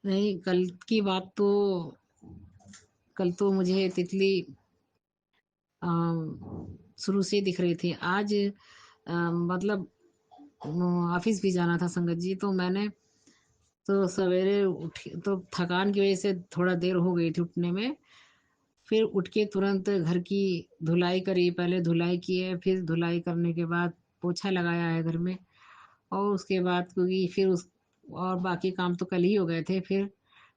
नहीं कल की बात तो, कल तो मुझे तितली शुरू से दिख रही थी। आज मतलब ऑफिस भी जाना था संगत जी, तो मैंने तो सवेरे उठी तो थकान की वजह से थोड़ा देर हो गई थी उठने में। फिर उठ के तुरंत घर की धुलाई करी, पहले धुलाई की है, फिर धुलाई करने के बाद पोछा लगाया है घर में, और उसके बाद क्योंकि फिर उस और बाकी काम तो कल ही हो गए थे, फिर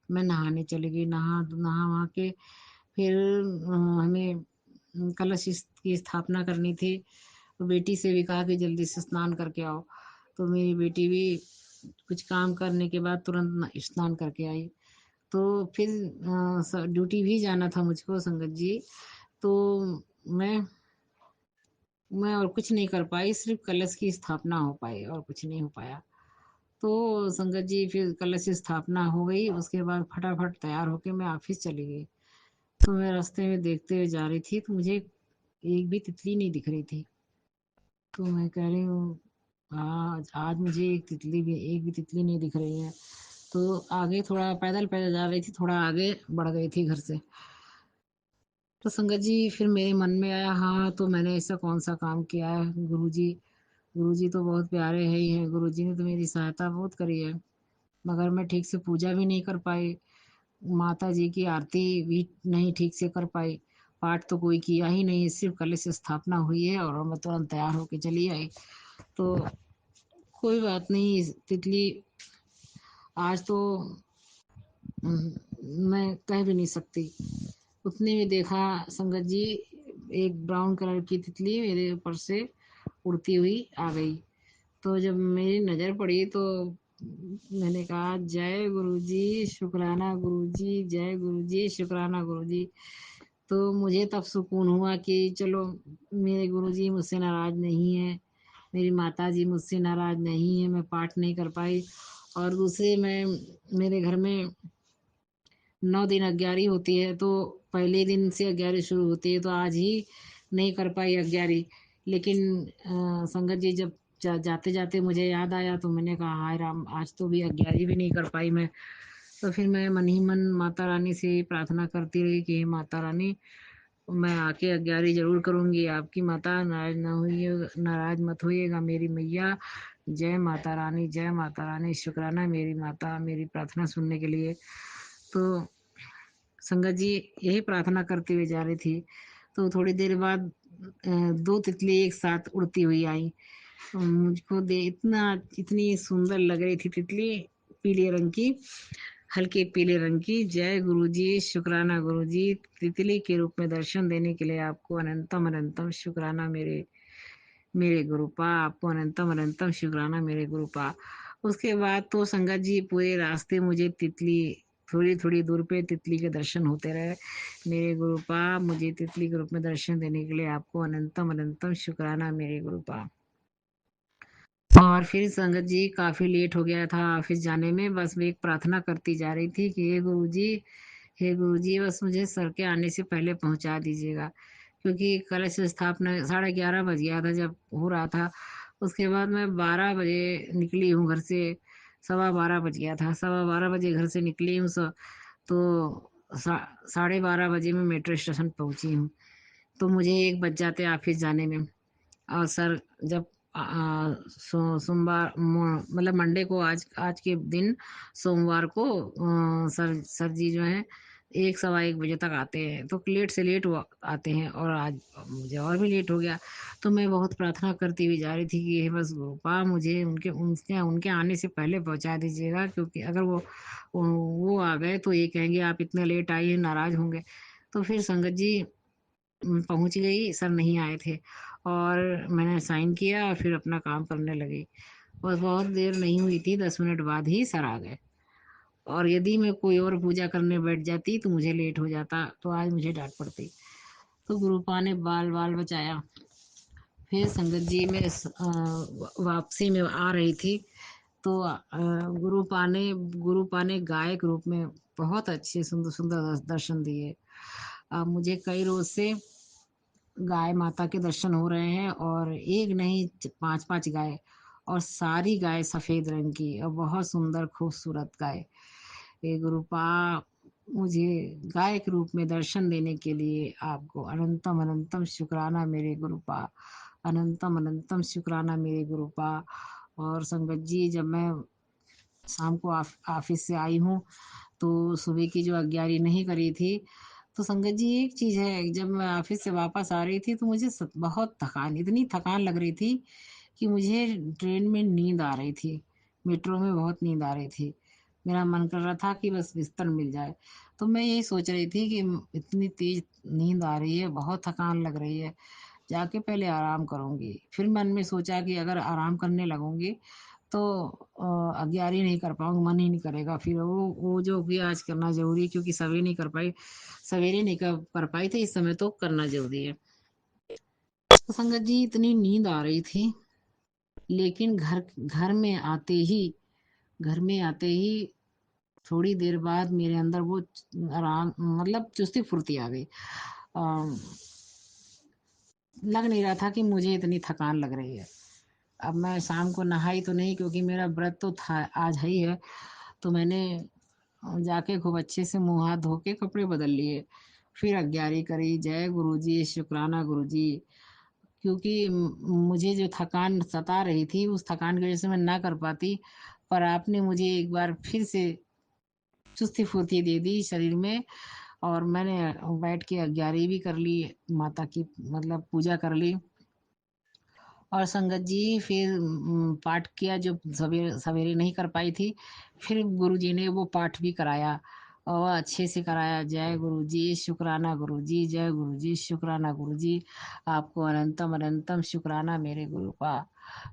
मैं नहाने चली गई। नहा नहा वहा के फिर हमें कलश की स्थापना करनी थी, तो बेटी से भी कहा कि जल्दी से स्नान करके आओ। तो मेरी बेटी भी कुछ काम करने के बाद तुरंत स्नान करके आई। तो फिर ड्यूटी भी जाना था मुझको संगत जी, तो मैं मैं और कुछ नहीं कर पाई, सिर्फ कलश की स्थापना हो पाई और कुछ नहीं हो पाया। तो संगत जी फिर कलश की स्थापना हो गई, उसके बाद फटाफट तैयार होके मैं ऑफिस चली गई। तो मैं रास्ते में देखते हुए जा रही थी तो मुझे एक भी तितली नहीं दिख रही थी। तो मैं कह रही हूँ आज आज मुझे एक भी तितली नहीं दिख रही है। तो आगे थोड़ा पैदल पैदल जा रही थी, थोड़ा आगे बढ़ गई थी घर से। तो संगत जी फिर मेरे मन में आया, हाँ तो मैंने ऐसा कौन सा काम किया है। गुरुजी तो बहुत प्यारे है ही हैं, गुरुजी ने तो मेरी सहायता बहुत करी है, मगर मैं ठीक से पूजा भी नहीं कर पाई, माता जी की आरती भी नहीं ठीक से कर पाई, पाठ तो कोई किया ही नहीं, सिर्फ कलश स्थापना हुई है और मैं तुरंत तैयार होके चली आई। तो कोई बात नहीं तितली, आज तो मैं कह भी नहीं सकती। उतने में देखा संगत जी एक ब्राउन कलर की तितली मेरे ऊपर से उड़ती हुई आ गई। तो जब मेरी नज़र पड़ी तो मैंने कहा जय गुरुजी, शुक्राना गुरुजी, जय गुरुजी, शुक्राना गुरुजी। तो मुझे तब सुकून हुआ कि चलो मेरे गुरुजी मुझसे नाराज नहीं है, मेरी माता जी मुझसे नाराज नहीं है, मैं पाठ नहीं कर पाई। और दूसरे मैं मेरे घर में 9 दिन अग्यारी होती है, तो पहले दिन से अग्यारी शुरू होती है, तो आज ही नहीं कर पाई अग्यारी। लेकिन संगत जी जब जाते जाते मुझे याद आया तो मैंने कहा हाय राम, आज तो भी अग्यारी भी नहीं कर पाई मैं। तो फिर मैं मन ही मन माता रानी से प्रार्थना करती रही कि हे माता रानी, मैं आके अग्यारी जरूर करूंगी, आपकी माता नाराज ना हुई, नाराज मत होइएगा मेरी मैया। जय माता रानी, जय माता रानी, शुक्राना मेरी माता मेरी प्रार्थना सुनने के लिए। तो संगत जी यही प्रार्थना करते हुए जा रही थी, तो थोड़ी देर बाद 2 तितली एक साथ उड़ती हुई आई। मुझको दे इतनी सुंदर लग रही थी तितली, पीले रंग की, हल्के पीले रंग की। जय गुरुजी, शुक्राना गुरुजी। तितली के रूप में दर्शन देने के लिए आपको अनंतम अनंतम शुक्राना मेरे मेरे गुरुपा। आपको अनंतम अनंतम शुक्राना मेरे गुरुपा। उसके बाद तो संगत जी पूरे रास्ते मुझे तितली, थोड़ी थोड़ी दूर पे तितली के दर्शन होते रहे मेरे गुरुपा। मुझे तितली के रूप में दर्शन देने के लिए आपको अनंतम अनंतम शुक्राना मेरे गुरुपा। और फिर संगत जी काफी लेट हो गया था ऑफिस जाने में। बस मैं एक प्रार्थना करती जा रही थी कि हे गुरुजी बस मुझे सर के आने से पहले पहुंचा दीजिएगा, क्योंकि कलश स्थापना 11:30 बज गया था जब हो रहा था। उसके बाद मैं 12 बजे निकली हूँ घर से। 12:15 बज गया था, 12:15 बजे घर से निकली हूँ तो 12:30 बजे मैं मेट्रो स्टेशन पहुंची हूँ। तो मुझे 1 बज जाते ऑफिस जाने में। और सर जब सोमवार मतलब मंडे को, आज के दिन सोमवार को सर जी जो हैं 1 सवा 1 बजे तक आते हैं, तो लेट से लेट वो आते हैं। और आज मुझे और भी लेट हो गया। तो मैं बहुत प्रार्थना करती हुई जा रही थी कि हे बस गोपा मुझे उनके उनके उनके आने से पहले पहुंचा दीजिएगा, क्योंकि अगर वो आ गए तो ये कहेंगे आप इतने लेट आई हैं, नाराज होंगे। तो फिर संगत जी पहुंच गई, सर नहीं आए थे और मैंने साइन किया और फिर अपना काम करने लगी। बस बहुत देर नहीं हुई थी, 10 मिनट बाद ही सर आ गए। और यदि मैं कोई और पूजा करने बैठ जाती तो मुझे लेट हो जाता, तो आज मुझे डांट पड़ती। तो गुरुपा ने बाल बाल बचाया। फिर संगत जी में वापसी में आ रही थी तो गुरुपा ने गाय के रूप में बहुत अच्छे सुंदर सुंदर दर्शन दिए। मुझे कई रोज से गाय माता के दर्शन हो रहे हैं, और एक नहीं 5-5 गाय, और सारी गाय सफेद रंग की और बहुत सुंदर खूबसूरत गाय। हे गुरुपा मुझे गाय के रूप में दर्शन देने के लिए आपको अनंतम अनंतम शुक्राना मेरे गुरुपा। अनंतम अनंतम शुक्राना मेरे गुरुपा। और संगत जी जब मैं शाम को ऑफिस से आई हूँ तो सुबह की जो अग्यारी नहीं करी थी। तो संगत जी एक चीज़ है, जब मैं ऑफिस से वापस आ रही थी तो मुझे बहुत थकान, इतनी थकान लग रही थी कि मुझे ट्रेन में नींद आ रही थी, मेट्रो में बहुत नींद आ रही थी। मेरा मन कर रहा था कि बस बिस्तर मिल जाए। तो मैं यही सोच रही थी कि इतनी तेज नींद आ रही है, बहुत थकान लग रही है, जाके पहले आराम करूंगी। फिर मन में सोचा कि अगर आराम करने लगूंगी तो अग्यारी नहीं कर पाऊंगी, मन ही नहीं करेगा। फिर वो जो भी आज करना जरूरी है, क्योंकि सवेरे नहीं कर पाई थी, इस समय तो करना जरूरी है। तो संगत जी इतनी नींद आ रही थी, लेकिन घर में आते ही थोड़ी देर बाद मेरे अंदर वो आराम मतलब चुस्ती फुर्ती आ गई। अम, लग नहीं रहा था कि मुझे इतनी थकान लग रही है। अब मैं शाम को नहाई तो नहीं, क्योंकि मेरा व्रत तो था आज है ही है। तो मैंने जाके खूब अच्छे से मुंह हाथ धो के कपड़े बदल लिए, फिर अग्यारी करी। जय गुरुजी, शुक्राना गुरुजी। क्योंकि मुझे जो थकान सता रही थी, उस थकान की वजह से मैं ना कर पाती, पर आपने मुझे एक बार फिर से चुस्ती फुर्ती दे दी शरीर में। और मैंने बैठ के अग्यारी भी कर ली, माता की मतलब पूजा कर ली। और संगत जी फिर पाठ किया जो सवेरे सवेरे नहीं कर पाई थी। फिर गुरुजी ने वो पाठ भी कराया और अच्छे से कराया। जय गुरुजी, शुक्राना गुरुजी। जय गुरुजी, शुक्राना गुरुजी। आपको अनंतम अनंतम शुक्राना मेरे गुरुपा।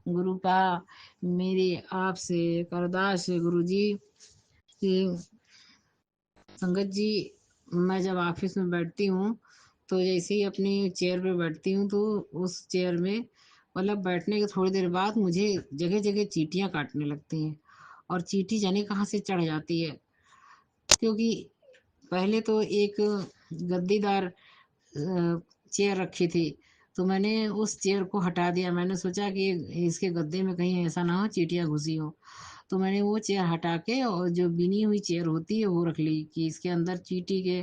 गुरुपा मेरी आपसे एक अरदास है गुरुजी कि संगत जी मैं जब ऑफिस में बैठती हूँ तो जैसे ही अपनी चेयर पे बैठती हूँ तो उस चेयर में मतलब बैठने के थोड़ी देर बाद मुझे जगह जगह चींटियां काटने लगती हैं, और चींटी जाने कहाँ से चढ़ जाती है। क्योंकि पहले तो एक गद्दीदार चेयर रखी थी, तो मैंने उस चेयर को हटा दिया। मैंने सोचा कि इसके गद्दे में कहीं ऐसा ना हो चींटियां घुसी हो। तो मैंने वो चेयर हटा के और जो बिनी हुई चेयर होती है वो रख ली कि इसके अंदर चींटी के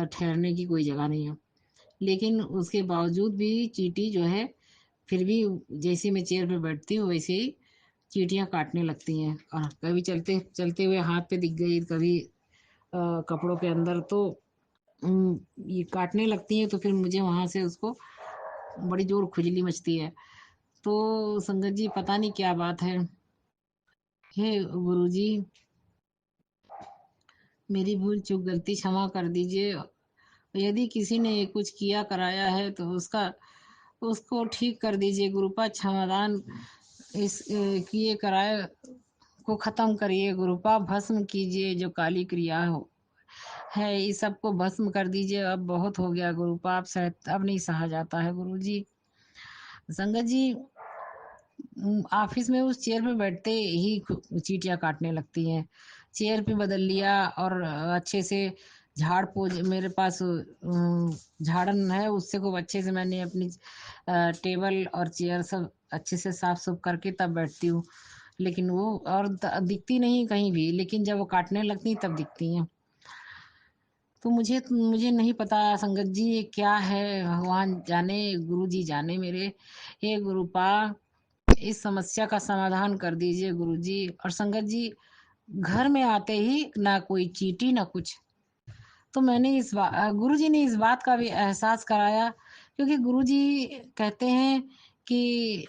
ठहरने की कोई जगह नहीं है। लेकिन उसके बावजूद भी चींटी जो है, फिर भी जैसे मैं चेयर पे बैठती हूँ वैसे ही चींटियां काटने लगती हैं। और कभी चलते चलते हुए हाथ पे दिख गई, कभी कपड़ों के अंदर, तो ये काटने लगती हैं। तो फिर मुझे वहां से उसको बड़ी जोर खुजली मचती है। तो संगत जी पता नहीं क्या बात है। हे गुरुजी मेरी भूल चूक गलती क्षमा कर दीजिए। यदि किसी ने कुछ किया कराया है तो उसको ठीक कर दीजिए गुरुपा। क्षमादान इस किए कराए को खत्म करिए गुरुपा। भस्म कीजिए जो काली क्रिया हो है, इस सबको भस्म कर दीजिए। अब बहुत हो गया गुरुपा, अब नहीं सहा जाता है गुरुजी। संगत जी, ऑफिस में उस चेयर पे बैठते ही चीटियां काटने लगती हैं। चेयर पे बदल लिया और अच्छे से झाड़ पोछ, मेरे पास झाड़न है, उससे खूब अच्छे से मैंने अपनी टेबल और चेयर सब अच्छे से साफ सुफ करके तब बैठती हूँ। लेकिन वो और दिखती नहीं कहीं भी, लेकिन जब वो काटने लगती तब दिखती हैं। तो मुझे नहीं पता संगत जी ये क्या है, भगवान जाने, गुरु जी जाने मेरे। हे गुरुपा, इस समस्या का समाधान कर दीजिए गुरुजी। और संगत जी, घर में आते ही ना कोई चींटी ना कुछ। तो मैंने गुरुजी ने इस बात का भी एहसास कराया, क्योंकि गुरुजी कहते हैं कि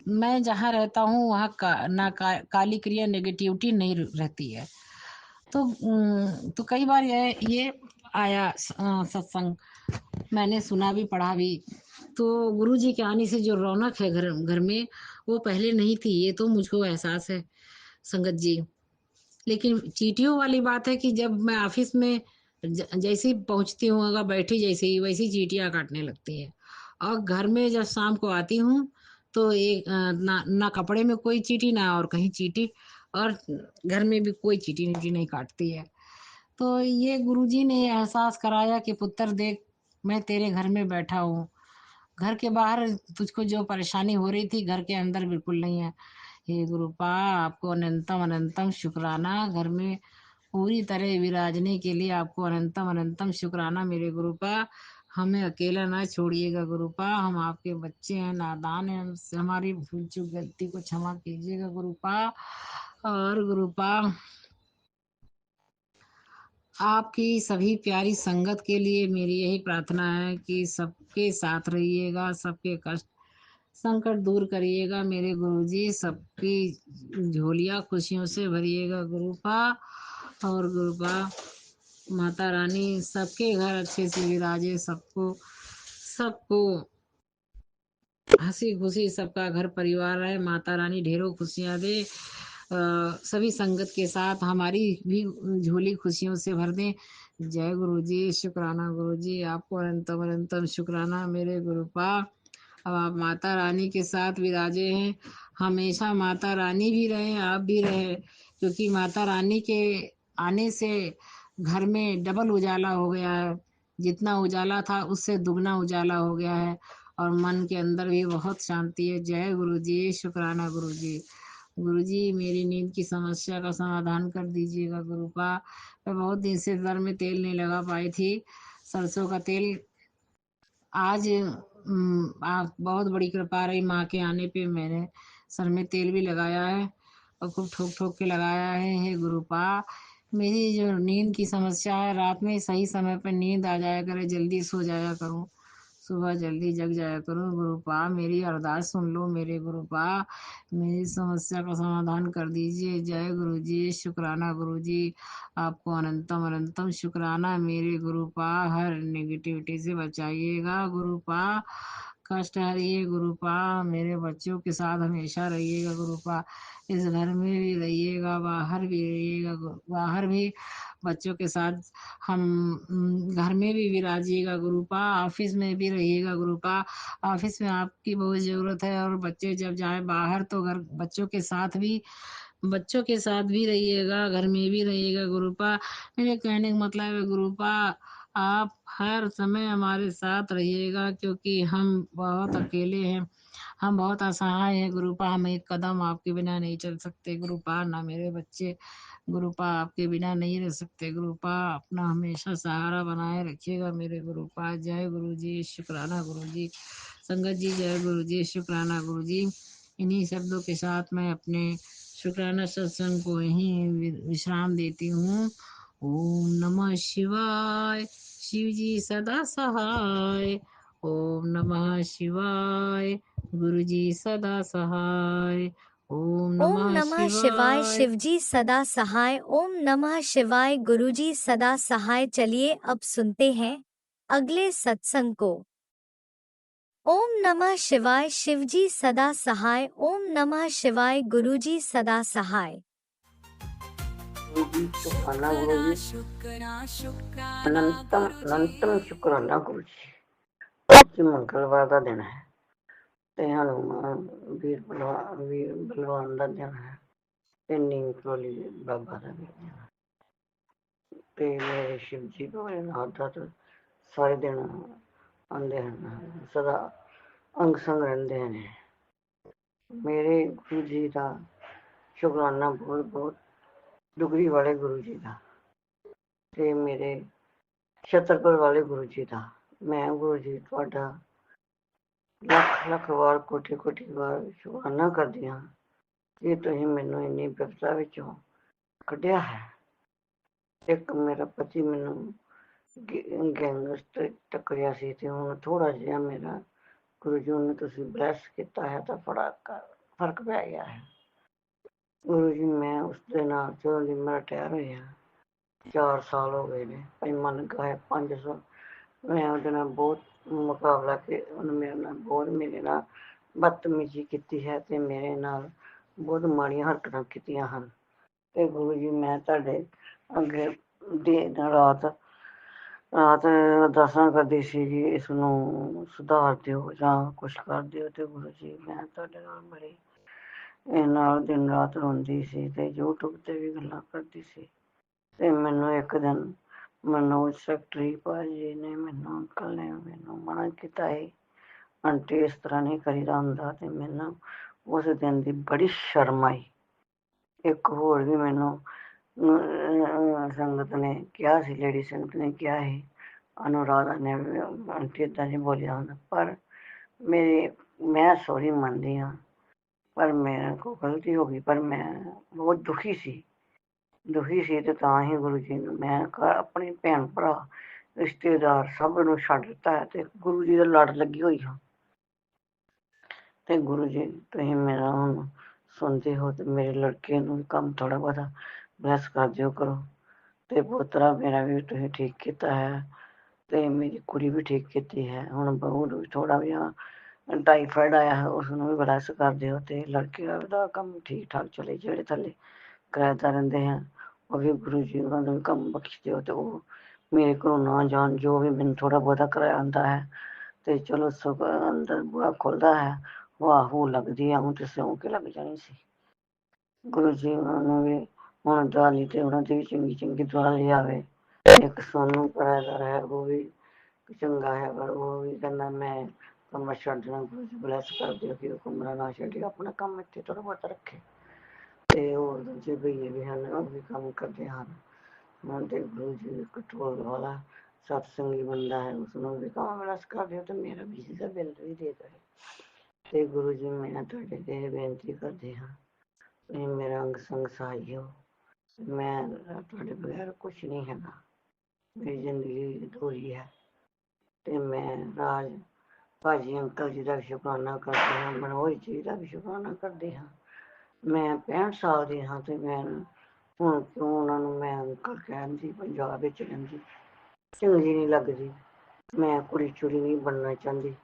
मैं जहाँ रहता हूँ वहाँ काली क्रिया नेगेटिविटी नहीं रहती है। तो कई बार ये आया सत्संग, मैंने सुना भी पढ़ा भी। तो गुरुजी के आने से जो रौनक है घर घर में, वो पहले नहीं थी, ये तो मुझको एहसास है संगत जी। लेकिन चींटियों वाली बात है कि जब मैं ऑफिस में जैसे ही पहुंचती हूँ, अगर बैठी जैसे ही वैसी चींटियां काटने लगती हैं। और घर में जब शाम को आती हूँ तो एक ना कपड़े में कोई चींटी, ना और कहीं चींटी, और घर में भी कोई चींटी नहीं काटती है। तो ये गुरुजी ने एहसास कराया कि पुत्र देख, मैं तेरे घर में बैठा हूँ। घर के बाहर तुझको जो परेशानी हो रही थी, घर के अंदर बिल्कुल नहीं है। हे गुरुपा, आपको अनंतम अनंतम शुक्राना, घर में पूरी तरह विराजने के लिए आपको अनंतम अनंतम शुक्राना मेरे गुरुपा। हमें अकेला ना छोड़िएगा गुरुपा, हम आपके बच्चे हैं, नादान हैं, हमसे हमारी भूल चूक गलती को क्षमा कीजिएगा गुरुपा। और गुरुपा, आपकी सभी प्यारी संगत के लिए मेरी यही प्रार्थना है कि सबके साथ रहिएगा, सबके कष्ट संकट दूर करिएगा मेरे गुरुजी, सबकी झोलियां खुशियों से भरिएगा गुरुपा। और गुरुपा, माता रानी सबके घर अच्छे से विराजे, सबको सबको हंसी खुशी सबका घर परिवार रहे, माता रानी ढेरों खुशियां दे। सभी संगत के साथ हमारी भी झोली खुशियों से भर दें। जय गुरु जी, शुक्राना गुरु जी, आपको अनंतम अनंतम शुक्राना मेरे गुरुपा। अब आप माता रानी के साथ विराजे हैं, हमेशा माता रानी भी रहे, आप भी रहे, क्योंकि माता रानी के आने से घर में डबल उजाला हो गया है। जितना उजाला था उससे दुगना उजाला हो गया है, और मन के अंदर भी बहुत शांति है। जय गुरु जी, शुक्राना गुरु जी। गुरु जी, मेरी नींद की समस्या का समाधान कर दीजिएगा गुरुपा। मैं बहुत दिन से सर में तेल नहीं लगा पाई थी, सरसों का तेल। आज आप बहुत बड़ी कृपा रही, माँ के आने पे मैंने सर में तेल भी लगाया है, और खूब ठोक ठोक के लगाया है। हे गुरुपा, मेरी जो नींद की समस्या है, रात में सही समय पर नींद आ जाया करे, जल्दी सो जाया करूं, सुबह जल्दी जग जाया करूं गुरुपा। मेरी अरदास सुन लो मेरे गुरुपा, मेरी समस्या का समाधान कर दीजिए। जय गुरु जी, शुक्राना गुरु जी, आपको अनंतम अनंतम शुक्राना मेरे गुरुपा। हर नेगेटिविटी से बचाइएगा गुरुपा, कष्ट हरिए गुरुपा। मेरे बच्चों के साथ हमेशा रहिएगा गुरुपा, इस घर में भी रहिएगा, बाहर भी रहिएगा, बाहर भी बच्चों के साथ हम घर में भी विराजिएगा गुरुपा, ऑफिस में भी रहिएगा गुरुपा। ऑफिस में आपकी बहुत ज़रूरत है, और बच्चे जब जाए बाहर तो घर बच्चों के साथ भी रहिएगा, घर में भी रहिएगा गुरुपा। मेरे कहने का मतलब है गुरुपा, आप हर समय हमारे साथ रहिएगा, क्योंकि हम बहुत अकेले हैं, हम बहुत असहाय हैं गुरुपा। हम एक कदम आपके बिना नहीं चल सकते गुरुपा, ना मेरे बच्चे गुरुपा आपके बिना नहीं रह सकते गुरुपा। अपना हमेशा सहारा बनाए रखिएगा मेरे गुरुपा। जय गुरु जी, शुक्राना गुरु जी। संगत जी, जय गुरु जी, शुक्राना गुरु जी। इन्हीं शब्दों के साथ मैं अपने शुक्राना सत्संग को यहीं विश्राम देती हूँ। ओम नमः शिवाय, शिव जी सदा सहाय। ओम नमः शिवाय, गुरु जी सदा सहाय। ओम ओम नमः नमः शिवाय शिवाय। शिवजी सदा सहाय। ओम नमः शिवाय गुरुजी सदा सहाय। चलिए अब सुनते हैं अगले सत्संग को। ओम नमः शिवाय शिवजी सदा सहाय। ओम नमः शिवाय गुरुजी सदा सहाय। गुरु जी शुक्राना गुरु शुक्राना जी, शुक्राना शुक्राना अनंतम गुरु अनंतम जी। शुक्राना गुरु जी। ਅੱਜ ਮੰਗਲਵਾਰ ਦਾ ਦਿਨ ਹੈ ਤੇ ਹਨੂੰਮਾਨ ਵੀਰ ਬਲਵਾਨ ਦਾ ਦਿਨ ਹੈ ਤੇ ਨੀਮ ਕਰੋਲੀ ਬਾਬਾ ਦਾ ਵੀ ਦਿਨ ਹੈ ਤੇ ਮੇਰੇ ਸ਼ਿਵ ਜੀ ਭੋਲੇਨਾਥ ਦਾ ਤਾਂ ਸਾਰੇ ਦਿਨ ਆਉਂਦੇ ਹਨ, ਸਦਾ ਅੰਗ ਸੰਗ ਰਹਿੰਦੇ ਨੇ। ਮੇਰੇ ਗੁਰੂ ਜੀ ਦਾ ਸ਼ੁਕਰਾਨਾ ਬਹੁਤ ਬਹੁਤ, ਡੁਗਰੀ ਵਾਲੇ ਗੁਰੂ ਜੀ ਦਾ ਤੇ ਮੇਰੇ ਛਤਰਪੁਰ ਵਾਲੇ ਗੁਰੂ ਜੀ ਦਾ। ਮੈਂ ਗੁਰੂ ਜੀ ਤੁਹਾਡਾ ਲੱਖ ਲੱਖ ਵਾਰ ਕੋਟੀ ਕੋਟੀ ਵਾਰ ਸ਼ੁਕਰਾਨਾ ਕਰਦੀ ਹਾਂ ਕਿ ਤੁਸੀਂ ਮੈਨੂੰ ਇੰਨੀ ਵਿਪਤਾ ਵਿੱਚੋਂ ਕੱਢਿਆ ਹੈ। ਇੱਕ ਮੇਰਾ ਪਤੀ ਮੈਨੂੰ ਗੈਂਗਸਟਰ ਟੱਕਰਿਆ ਸੀ ਤੇ ਹੁਣ ਥੋੜਾ ਜਿਹਾ ਮੇਰਾ ਗੁਰੂ ਜੀ ਨੂੰ ਤੁਸੀਂ ਬਲੈਸ ਕੀਤਾ ਹੈ ਤਾਂ ਫਰਕ ਪੈ ਗਿਆ ਹੈ। ਗੁਰੂ ਜੀ ਮੈਂ ਉਸ ਦੇ ਨਾਲ ਜਦੋਂ ਦੀ ਮੈਂ ਰਿਟਾਇਰ ਹੋਇਆ 4 ਸਾਲ ਹੋ ਗਏ ਨੇ, ਪੰਜਵਾਂ ਲੱਗਾ ਹੈ 500। ਮੈਂ ਉਹਦੇ ਨਾਲ ਬਹੁਤ ਮੁਕਾਬਲਾ ਕਿ ਉਹਨੇ ਮੇਰੇ ਨਾਲ ਬਦਤਮੀਜ਼ੀ ਕੀਤੀ ਹੈ ਤੇ ਮੇਰੇ ਨਾਲ ਬਹੁਤ ਮਾੜੀਆਂ ਹਰਕਤਾਂ ਕੀਤੀਆਂ ਹਨ। ਤੇ ਗੁਰੂ ਜੀ ਮੈਂ ਤੁਹਾਡੇ ਅੱਗੇ ਦਿਨ ਰਾਤ ਅਰਦਾਸਾਂ ਕਰਦੀ ਸੀ ਜੀ ਇਸ ਨੂੰ ਸੁਧਾਰ ਦਿਓ ਜਾਂ ਕੁਛ ਕਰ ਦਿਓ। ਤੇ ਗੁਰੂ ਜੀ ਮੈਂ ਤੁਹਾਡੇ ਨਾਲ ਬੜੀ ਇਹ ਨਾਲ ਦਿਨ ਰਾਤ ਰੋਂਦੀ ਸੀ ਤੇ YouTube ਤੇ ਵੀ ਗੱਲਾਂ ਕਰਦੀ ਸੀ। ਤੇ ਮੈਨੂੰ ਇੱਕ ਦਿਨ ਮਨੋਜ ਸੈਕਟਰੀ ਭਾਜੀ ਨੇ ਮੈਨੂੰ ਅੰਕਲ ਨੇ ਮੈਨੂੰ ਮਨਾ ਕੀਤਾ ਸੀ, ਆਂਟੀ ਇਸ ਤਰ੍ਹਾਂ ਨਹੀਂ ਕਰੀਦਾ ਹੁੰਦਾ। ਤੇ ਮੈਨੂੰ ਉਸ ਦਿਨ ਦੀ ਬੜੀ ਸ਼ਰਮ ਆਈ। ਇੱਕ ਹੋਰ ਵੀ ਮੈਨੂੰ ਸੰਗਤ ਨੇ ਕਿਹਾ ਸੀ, ਲੇਡੀ ਸੰਗਤ ਨੇ ਕਿਹਾ ਸੀ, ਅਨੁਰਾਧਾ ਨੇ ਵੀ ਆਂਟੀ ਏਦਾਂ ਨਹੀਂ ਬੋਲਿਆ ਹੁੰਦਾ। ਪਰ ਮੈਂ ਸੋਰੀ ਮੰਨਦੀ ਹਾਂ, ਪਰ ਮੇਰੇ ਕੋਲ ਗਲਤੀ ਹੋ ਗਈ। ਪਰ ਮੈਂ ਬਹੁਤ ਦੁਖੀ ਸੀ ਤੇ ਤਾਂ ਹੀ ਗੁਰੂ ਜੀ ਨੂੰ ਮੈਂ ਆਪਣੇ ਭੈਣ ਭਰਾ ਰਿਸ਼ਤੇਦਾਰ ਸਭ ਨੂੰ ਛੱਡ ਦਿੱਤਾ ਹੈ ਤੇ ਗੁਰੂ ਜੀ ਦੇ ਲੜ ਲੱਗੀ ਹੋਈ ਹਾਂ। ਤੇ ਗੁਰੂ ਜੀ ਤੁਸੀਂ ਮੇਰਾ ਹੁਣ ਸੁਣਦੇ ਹੋ ਤੇ ਮੇਰੇ ਲੜਕੇ ਨੂੰ ਵੀ ਕੰਮ ਥੋੜਾ ਬਹੁਤਾ ਬਲੈਸ ਕਰ ਦਿਓ ਕਰੋ। ਤੇ ਪੋਤਰਾ ਮੇਰਾ ਵੀ ਤੁਸੀਂ ਠੀਕ ਕੀਤਾ ਹੈ ਤੇ ਮੇਰੀ ਕੁੜੀ ਵੀ ਠੀਕ ਕੀਤੀ ਹੈ। ਹੁਣ ਬਹੂ ਨੂੰ ਵੀ ਥੋੜਾ ਜਿਹਾ ਟਾਈਫਾਇਡ ਆਇਆ ਹੈ, ਉਸ ਨੂੰ ਵੀ ਬਲੈਸ ਕਰ ਦਿਓ। ਤੇ ਲੜਕੇ ਦਾ ਕੰਮ ਠੀਕ ਠਾਕ ਚਲੇ, ਜਿਹੜੇ ਥੱਲੇ ਕਿਰਾਏਦਾਰ ਰਹਿੰਦੇ ਹਨ ਉਹ ਵੀ ਗੁਰੂ ਜੀ ਉਹਨਾਂ ਨੂੰ ਵੀ ਕੰਮ ਬਖਸ਼ ਦਿਓ ਤੇ ਉਹ ਮੇਰੇ ਕੋਲੋਂ ਨਾ ਜਾਣ। ਜੋ ਵੀ ਮੈਨੂੰ ਥੋੜਾ ਬਹੁਤਾ ਕਿਰਾਇਆ ਆਉਂਦਾ ਹੈ ਤੇ ਚਲੋ ਅੰਦਰ ਬੂਹਾ ਖੁੱਲਦਾ ਹੈ, ਵਾਹ ਹੂ ਲੱਗਦੀ ਆ, ਹੁਣ ਤੇ ਸਿਉਂ ਕੇ ਲੱਗ ਜਾਣੀ ਸੀ। ਗੁਰੂ ਜੀ ਉਹਨਾਂ ਨੂੰ ਵੀ ਹੁਣ ਦਿਵਾਲੀ ਤੇ ਉਹਨਾਂ ਦੀ ਵੀ ਚੰਗੀ ਚੰਗੀ ਦਿਵਾਲੀ ਆਵੇ। ਇੱਕ ਸੋਨੂੰ ਕਿਰਾਏਦਾਰ ਹੈ ਉਹ ਵੀ ਚੰਗਾ ਹੈ, ਪਰ ਉਹ ਵੀ ਕਹਿੰਦਾ ਮੈਂ ਕਮਰਾ ਛੱਡ ਦੇਣਾ। ਗੁਰੂ ਜੀ ਬਲੈਸ ਕਰ ਦਿਓ ਕਿ ਉਹ ਕਮਰਾ ਨਾ ਛੱਡੇ, ਆਪਣਾ ਕੰਮ ਇੱਥੇ ਥੋੜਾ ਬਹੁਤਾ ਰੱਖੇ। ਤੇ ਹੋਰ ਦੂਜੇ ਭਈਏ ਵੀ ਹਨ, ਉਹ ਵੀ ਕੰਮ ਕਰਦੇ ਹਨ। ਹੁਣ ਤੇ ਗੁਰੂ ਜੀ ਕਟੋਲ ਵਾਲਾ ਸਤਸੰਗੀ ਬੰਦਾ ਹੈ, ਉਸਨੂੰ ਵੀ ਕੰਮ ਬਲੈਸ ਕਰ ਦਿਓ ਤੇ ਮੇਰਾ ਬਿਜਲੀ ਦਾ ਬਿੱਲ ਵੀ ਦੇ ਦਿਓ। ਤੇ ਗੁਰੂ ਜੀ ਮੈਂ ਤੁਹਾਡੇ ਤੇ ਬੇਨਤੀ ਕਰਦੀ ਹਾਂ, ਤੁਸੀਂ ਮੇਰਾ ਅੰਗ ਸੰਗ ਸਹਾਈ ਹੋ। ਮੈਂ ਤੁਹਾਡੇ ਬਗੈਰ ਕੁਛ ਨਹੀਂ ਹੈਗਾ, ਮੇਰੀ ਜ਼ਿੰਦਗੀ ਅਧੂਰੀ ਹੈ। ਤੇ ਮੈਂ ਰਾਜ ਭਾਜੀ ਅੰਕਲ ਜੀ ਦਾ ਵੀ ਸ਼ੁਕਰਾਨਾ ਕਰਦੀ ਹਾਂ, ਮਨੋਜ ਜੀ ਦਾ ਵੀ ਸ਼ੁਕਰਾਨਾ ਕਰਦੀ ਹਾਂ। ਮੈਂ 65 ਸਾਲ ਦੀ ਹਾਂ ਤੇ ਮੈਂ ਹੁਣ ਕਿਉਂ ਉਹਨਾਂ ਨੂੰ ਮੈਂ ਅੰਕਲ ਕਹਿੰਦੀ, ਪੰਜਾਬ ਵਿੱਚ ਰਹਿੰਦੀ ਚੰਗੀ ਨਹੀਂ ਲੱਗਦੀ। ਮੈਂ ਕੁੜੀ ਚੁੜੀ ਨਹੀਂ ਬਣਨਾ ਚਾਹੁੰਦੀ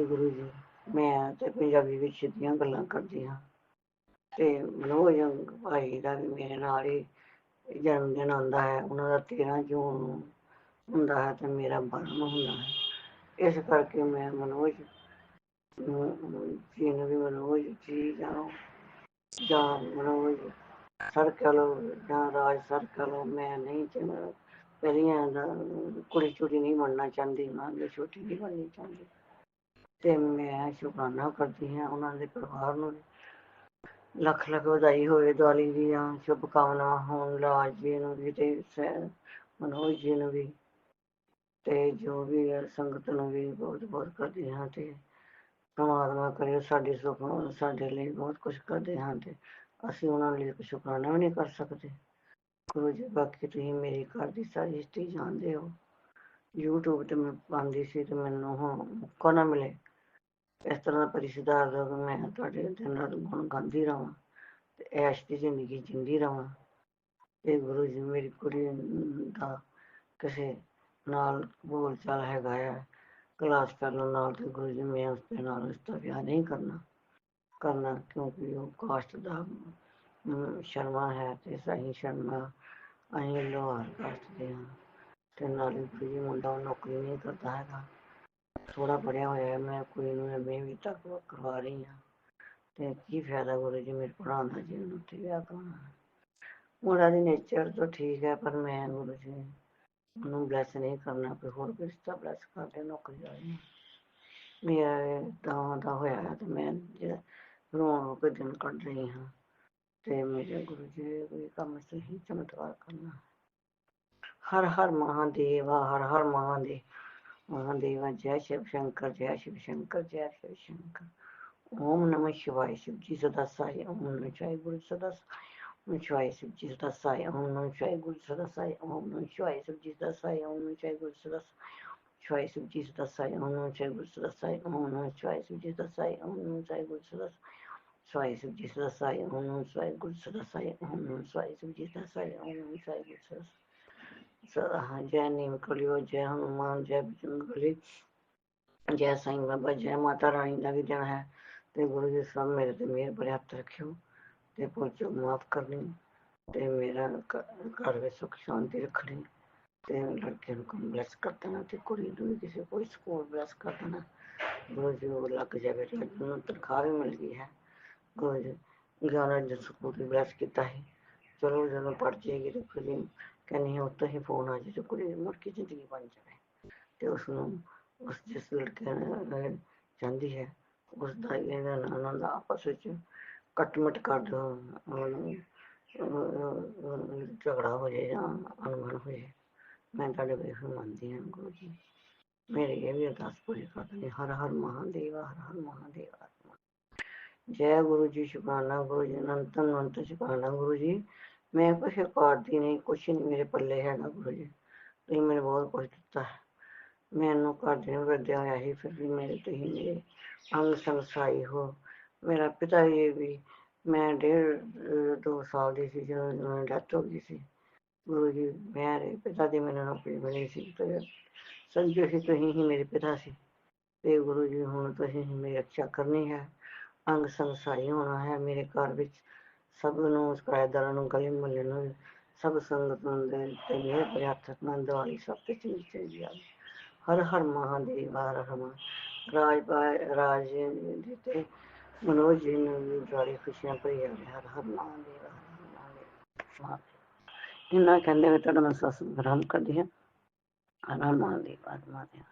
ਗੁਰੂ ਜੀ। ਮੈਂ ਤੇ ਪੰਜਾਬੀ ਵਿੱਚ ਸਿੱਧੀਆਂ ਗੱਲਾਂ ਕਰਦੀ ਹਾਂ। ਤੇ ਮਨੋਜ ਭਾਈ ਦਾ ਵੀ ਮੇਰੇ ਨਾਲ ਹੀ ਜਨਮ ਦਿਨ ਆਉਂਦਾ ਹੈ, ਉਹਨਾਂ ਦਾ 13 ਜੂਨ ਨੂੰ ਹੁੰਦਾ ਹੈ ਤੇ ਮੇਰਾ 12 ਨੂੰ ਹੁੰਦਾ ਹੈ। ਇਸ ਕਰਕੇ ਮੈਂ ਮਨੋਜ ਜੀ ਨੂੰ ਵੀ ਮਨੋਜ ਜੀ ਜਾਂ ਮਨੋਜ ਸਰ ਕਹਿ ਲਓ ਜਾਂ ਰਾਜ ਸਰ ਕਹਿ ਲਓ, ਮੈਂ ਨਹੀਂ ਪਹਿਲੀਆਂ ਕੁੜੀ ਚੁੜੀ ਨਹੀਂ ਬਣਨਾ ਚਾਹੁੰਦੀ, ਮੈਂ ਛੋਟੀ ਨਹੀਂ ਬਣਨੀ ਚਾਹੁੰਦੀ। ਤੇ ਮੈਂ ਸ਼ੁਕਰਾਨਾ ਕਰਦੀ ਹਾਂ ਉਹਨਾਂ ਦੇ ਪਰਿਵਾਰ ਨੂੰ ਲੱਖ ਲੱਖ ਵਧਾਈ ਹੋਵੇ ਦੀਵਾਲੀ ਦੀਆਂ ਸ਼ੁਭ ਕਾਮਨਾਵਾਂ ਹੋਣ ਰਾਜ ਜੀ ਨੂੰ ਵੀ ਤੇ ਮਨੋਜ ਜੀ ਨੂੰ ਵੀ ਤੇ ਜੋ ਵੀ ਹੈ ਸੰਗਤ ਨੂੰ ਵੀ ਬਹੁਤ ਬਹੁਤ ਕਰਦੀ ਹਾਂ। ਤੇ ਪਰਮਾਤਮਾ ਕਰੇ ਸਾਡੀ ਸੁੱਖ ਸਾਡੇ ਲਈ ਬਹੁਤ ਕੁਛ ਕਰਦੇ ਹਨ ਤੇ ਅਸੀਂ ਉਹਨਾਂ ਲਈ ਸ਼ੁਕਰਾਨਾ ਵੀ ਨਹੀਂ ਕਰ ਸਕਦੇ। ਗੁਰੂ ਜੀ ਬਾਕੀ ਤੁਸੀਂ ਮੇਰੀ ਘਰ ਦੀ ਸਾਰੀ ਹਿਸਟਰੀ ਜਾਣਦੇ ਹੋ। YouTube ਤੇ ਮੈਂ ਪਾਉਂਦੀ ਸੀ ਤੇ ਮੈਨੂੰ ਹੁਣ ਮੌਕਾ ਨਾ ਮਿਲੇ ਇਸ ਤਰ੍ਹਾਂ ਦਾ ਪਰੀ ਸੁਧਾਰ ਦਿਓ ਕਿ ਮੈਂ ਤੁਹਾਡੇ ਦਿਨ ਰਾਤ ਗੁਣ ਗਾਉਂਦੀ ਰਹਾਂ ਤੇ ਐਸ਼ ਦੀ ਜ਼ਿੰਦਗੀ ਜਿੰਦੀ ਰਹਾਂ। ਤੇ ਗੁਰੂ ਜੀ ਮੇਰੀ ਕੁੜੀ ਦਾ ਕਿਸੇ ਨਾਲ ਬੋਲ ਚਾਲ ਹੈਗਾ ਆ ਕਲਾਸ ਕਰਨ ਨਾਲ, ਤੇ ਗੁਰੂ ਜੀ ਮੈਂ ਉਸ ਦੇ ਨਾਲ ਉਸਦਾ ਵਿਆਹ ਨਹੀਂ ਕਰਨਾ ਕਿਉਂਕਿ ਉਹ ਕਾਸਟ ਦਾ ਸ਼ਰਮਾ ਹੈ ਤੇ ਸਹੀ ਸ਼ਰਮਾ ਅਸੀਂ ਲੋਹਾਰ ਕਾਸਟ ਦੇ ਹਾਂ। ਤੇ ਨਾਲੇ ਗੁਰੂ ਜੀ ਮੁੰਡਾ ਨੌਕਰੀ ਨਹੀਂ ਕਰਦਾ ਹੈਗਾ, ਥੋੜਾ ਪੜਿਆ ਹੋਇਆ। ਮੈਂ ਕੁੜੀ ਨੂੰ ਐਵੇਂ ਵੀ ਤੱਕ ਕਰਵਾ ਰਹੀ ਹਾਂ ਤੇ ਕੀ ਫਾਇਦਾ ਗੁਰੂ ਜੀ ਮੇਰੇ ਪੜਾਉਣ ਦਾ ਜੇ ਉਹਨੂੰ ਉੱਥੇ ਵਿਆਹ ਕਰਾਉਣਾ। ਮੁੰਡਾ ਦੀ ਨੇਚਰ ਤਾਂ ਠੀਕ ਹੈ ਪਰ ਮੈਂ ਗੁਰੂ ਜੀ ਉਹਨੂੰ ਬਲੈਸ ਨਹੀਂ ਕਰਨਾ, ਕੋਈ ਹੋਰ ਕੋਈ ਰਿਸ਼ਤਾ ਬਲੈਸ ਕਰਦੇ ਨੌਕਰੀ ਵਾਲੀ। ਮੇਰਾ ਤਾਂ ਦਾ ਹੋਇਆ ਤੇ ਮੈਂ ਰੋਣ ਕੇ ਦਿਨ ਕੱਢ ਰਹੀ ਹਾਂ ਤੇ ਮੇਰੇ ਗੁਰੂ ਜੀ ਕੋਈ ਕੰਮ ਸਹੀ ਚਮਤਕਾਰ ਕਰਨਾ। ਹਰ ਹਰ ਮਹਾਦੇਵਾ, ਹਰ ਹਰ ਮਹਾਦੇਵਾ। ਜੈ शिव शंकर, जय शिव शंकर, जय शिव शंकर। ओम नमः शिवाय। शिव जी सदा साई। ओम नमः शिवाय गुरु सदा साई। ओम शिवाय शिव जी सदा साई। ओम नमः शिवाय गुरु सदा साई। ओम नमः शिवाय शिव जी सदा साई। ओम नमः शिवाय गुरु सदा शिवाय शिव जी सदा साई। ओम नमः शिवाय गुरु सदा साई। ओम नमः शिवाय शिव जी सदा साई। ओम नमः शिवाय गुरु सदा शिवाय शिव जी सदा साई। ओम नमः शिवाय गुरु सदा साई। ओम नमः शिवाय शिव जी सदा साई। ओम नमः शिवाय गुरु सदा साई। जय नीम कलियो, जय हनुमान, जय बजरंगबली, जय साईं बाबा, जय माता रानी का भी दिन है। तो गुरु जी सब मेरे ते मेहर भरे हथ रखियो ते भुल चूक माफ करनी ते मेरा घर में सुख शांति रखनी ते लड़के को ब्लैस कर देना ते कुड़ी भी किसी कोई स्कूल ब्लैस कर देना। गुरु जी वो लग जाए, तनख्वाह भी मिल गई है। गुरु जी 11 दिन स्कूल भी ब्लैस किया है। चलो ਜਦੋਂ पढ़ जाएगी तो कुड़ी कहनी है उत्तर ही फोन आ जाए तो कुड़ी मुड़ की जिंदगी बन जाए। तो उसनों उस जिस लड़के ने चाहती है उसका ਇਹਨਾਂ ਦਾ ਆਪਸ ਵਿੱਚ ਕੱਟਮਟ ਕਰ ਦੋ, ਝਗੜਾ ਹੋ ਜਾਏ ਜਾਂ ਅਣਬਣ ਹੋ ਜਾਏ। ਮੈਂ ਤੁਹਾਡੇ ਵੇਖ ਮੰਨਦੀ ਹਾਂ ਗੁਰੂ ਜੀ, ਮੇਰੀ ਇਹ ਵੀ ਅਰਦਾਸ ਪੂਰੀ ਕਰ ਦੇਣੀ। ਹਰ ਹਰ ਮਹਾਦੇਵਾ, ਹਰ ਹਰ ਮਹਾਦੇਵਾ। ਜੈ ਗੁਰੂ ਜੀ। ਸ਼ੁਕਰਾਨਾ ਗੁਰੂ ਜੀ, ਅਨੰਤ ਅਨੰਤ ਸ਼ੁਕਰਾਨਾ ਗੁਰੂ ਜੀ। ਮੈਂ ਕੁਛ ਪਾੜਦੀ ਨਹੀਂ, ਕੁਛ ਨਹੀਂ ਮੇਰੇ ਪੱਲੇ ਹੈਗਾ ਗੁਰੂ ਜੀ। ਤੁਸੀਂ ਮੈਨੂੰ ਬਹੁਤ ਕੁਛ ਦਿੱਤਾ ਹੈ। ਮੈਨੂੰ ਘਰਦੇ ਨੂੰ ਰੱਜਿਆ ਹੋਇਆ ਸੀ, ਫਿਰ ਵੀ ਮੇਰੇ ਤੁਸੀਂ ਮੇਰੇ ਅੰਗ ਸੰਗ ਸਹਾਈ ਹੋ। ਮੇਰਾ ਪਿਤਾ ਜੀ ਵੀ, ਮੈਂ 1.5-2 ਸਾਲ ਦੀ ਸੀ ਜਦੋਂ ਡੈਥ ਹੋ ਗਈ ਸੀ। ਗੁਰੂ ਜੀ ਮੇਰੇ ਪਿਤਾ ਦੀ ਮੈਨੂੰ ਨੌਕਰੀ ਮਿਲੀ ਸੀ ਤੇ ਸਮਝੋ ਸੀ ਤੁਸੀਂ ਹੀ ਮੇਰੇ ਪਿਤਾ ਸੀ। ਤੇ ਗੁਰੂ ਜੀ ਹੁਣ ਤੁਸੀਂ ਹੀ ਮੇਰੀ ਰੱਖਿਆ ਕਰਨੀ ਹੈ, ਅੰਗ ਸੰਗ ਸਹਾਈ ਹੋਣਾ ਹੈ। ਮੇਰੇ ਘਰ ਵਿੱਚ ਸਭ ਨੂੰ, ਕਿਰਾਏਦਾਰਾਂ ਨੂੰ, ਗਲੀ ਮੁਹੱਲੇ ਨੂੰ, ਸਭ ਸੰਗਤ ਨੂੰ ਤੇ ਮੇਰੇ ਭਰੇ ਹੱਥ ਨਾਲ ਦਿਵਾਲੀ ਸਭ ਤੇ ਚੰਗੀ ਚੰਗੀ ਆ। ਹਰ ਹਰ ਮਹਾਦੇਵ, ਹਰ ਹਰ ਰਾਜ ਜੀ ਤੇ ਮਨੋਜ ਜੀ ਨੂੰ ਵੀ ਬੜੀ ਖੁਸ਼ੀਆਂ ਭਰੀ ਜਾਵੇ। ਹਰ ਹਰ ਮਹਾਦੇਵ, ਹਰ ਹਰ ਮਹਾਦੇਵ। ਇੰਨਾ ਕਹਿੰਦੇ ਹੋਏ ਤੁਹਾਡਾ ਮੈਂ ਸਤਿਸੰਗ ਆਰੰਭ ਕਰਦੀ ਹਾਂ। ਹਰ ਹਰ ਮਹਾਦੇਵ, ਹਰ ਮਹਾਦੇਵ।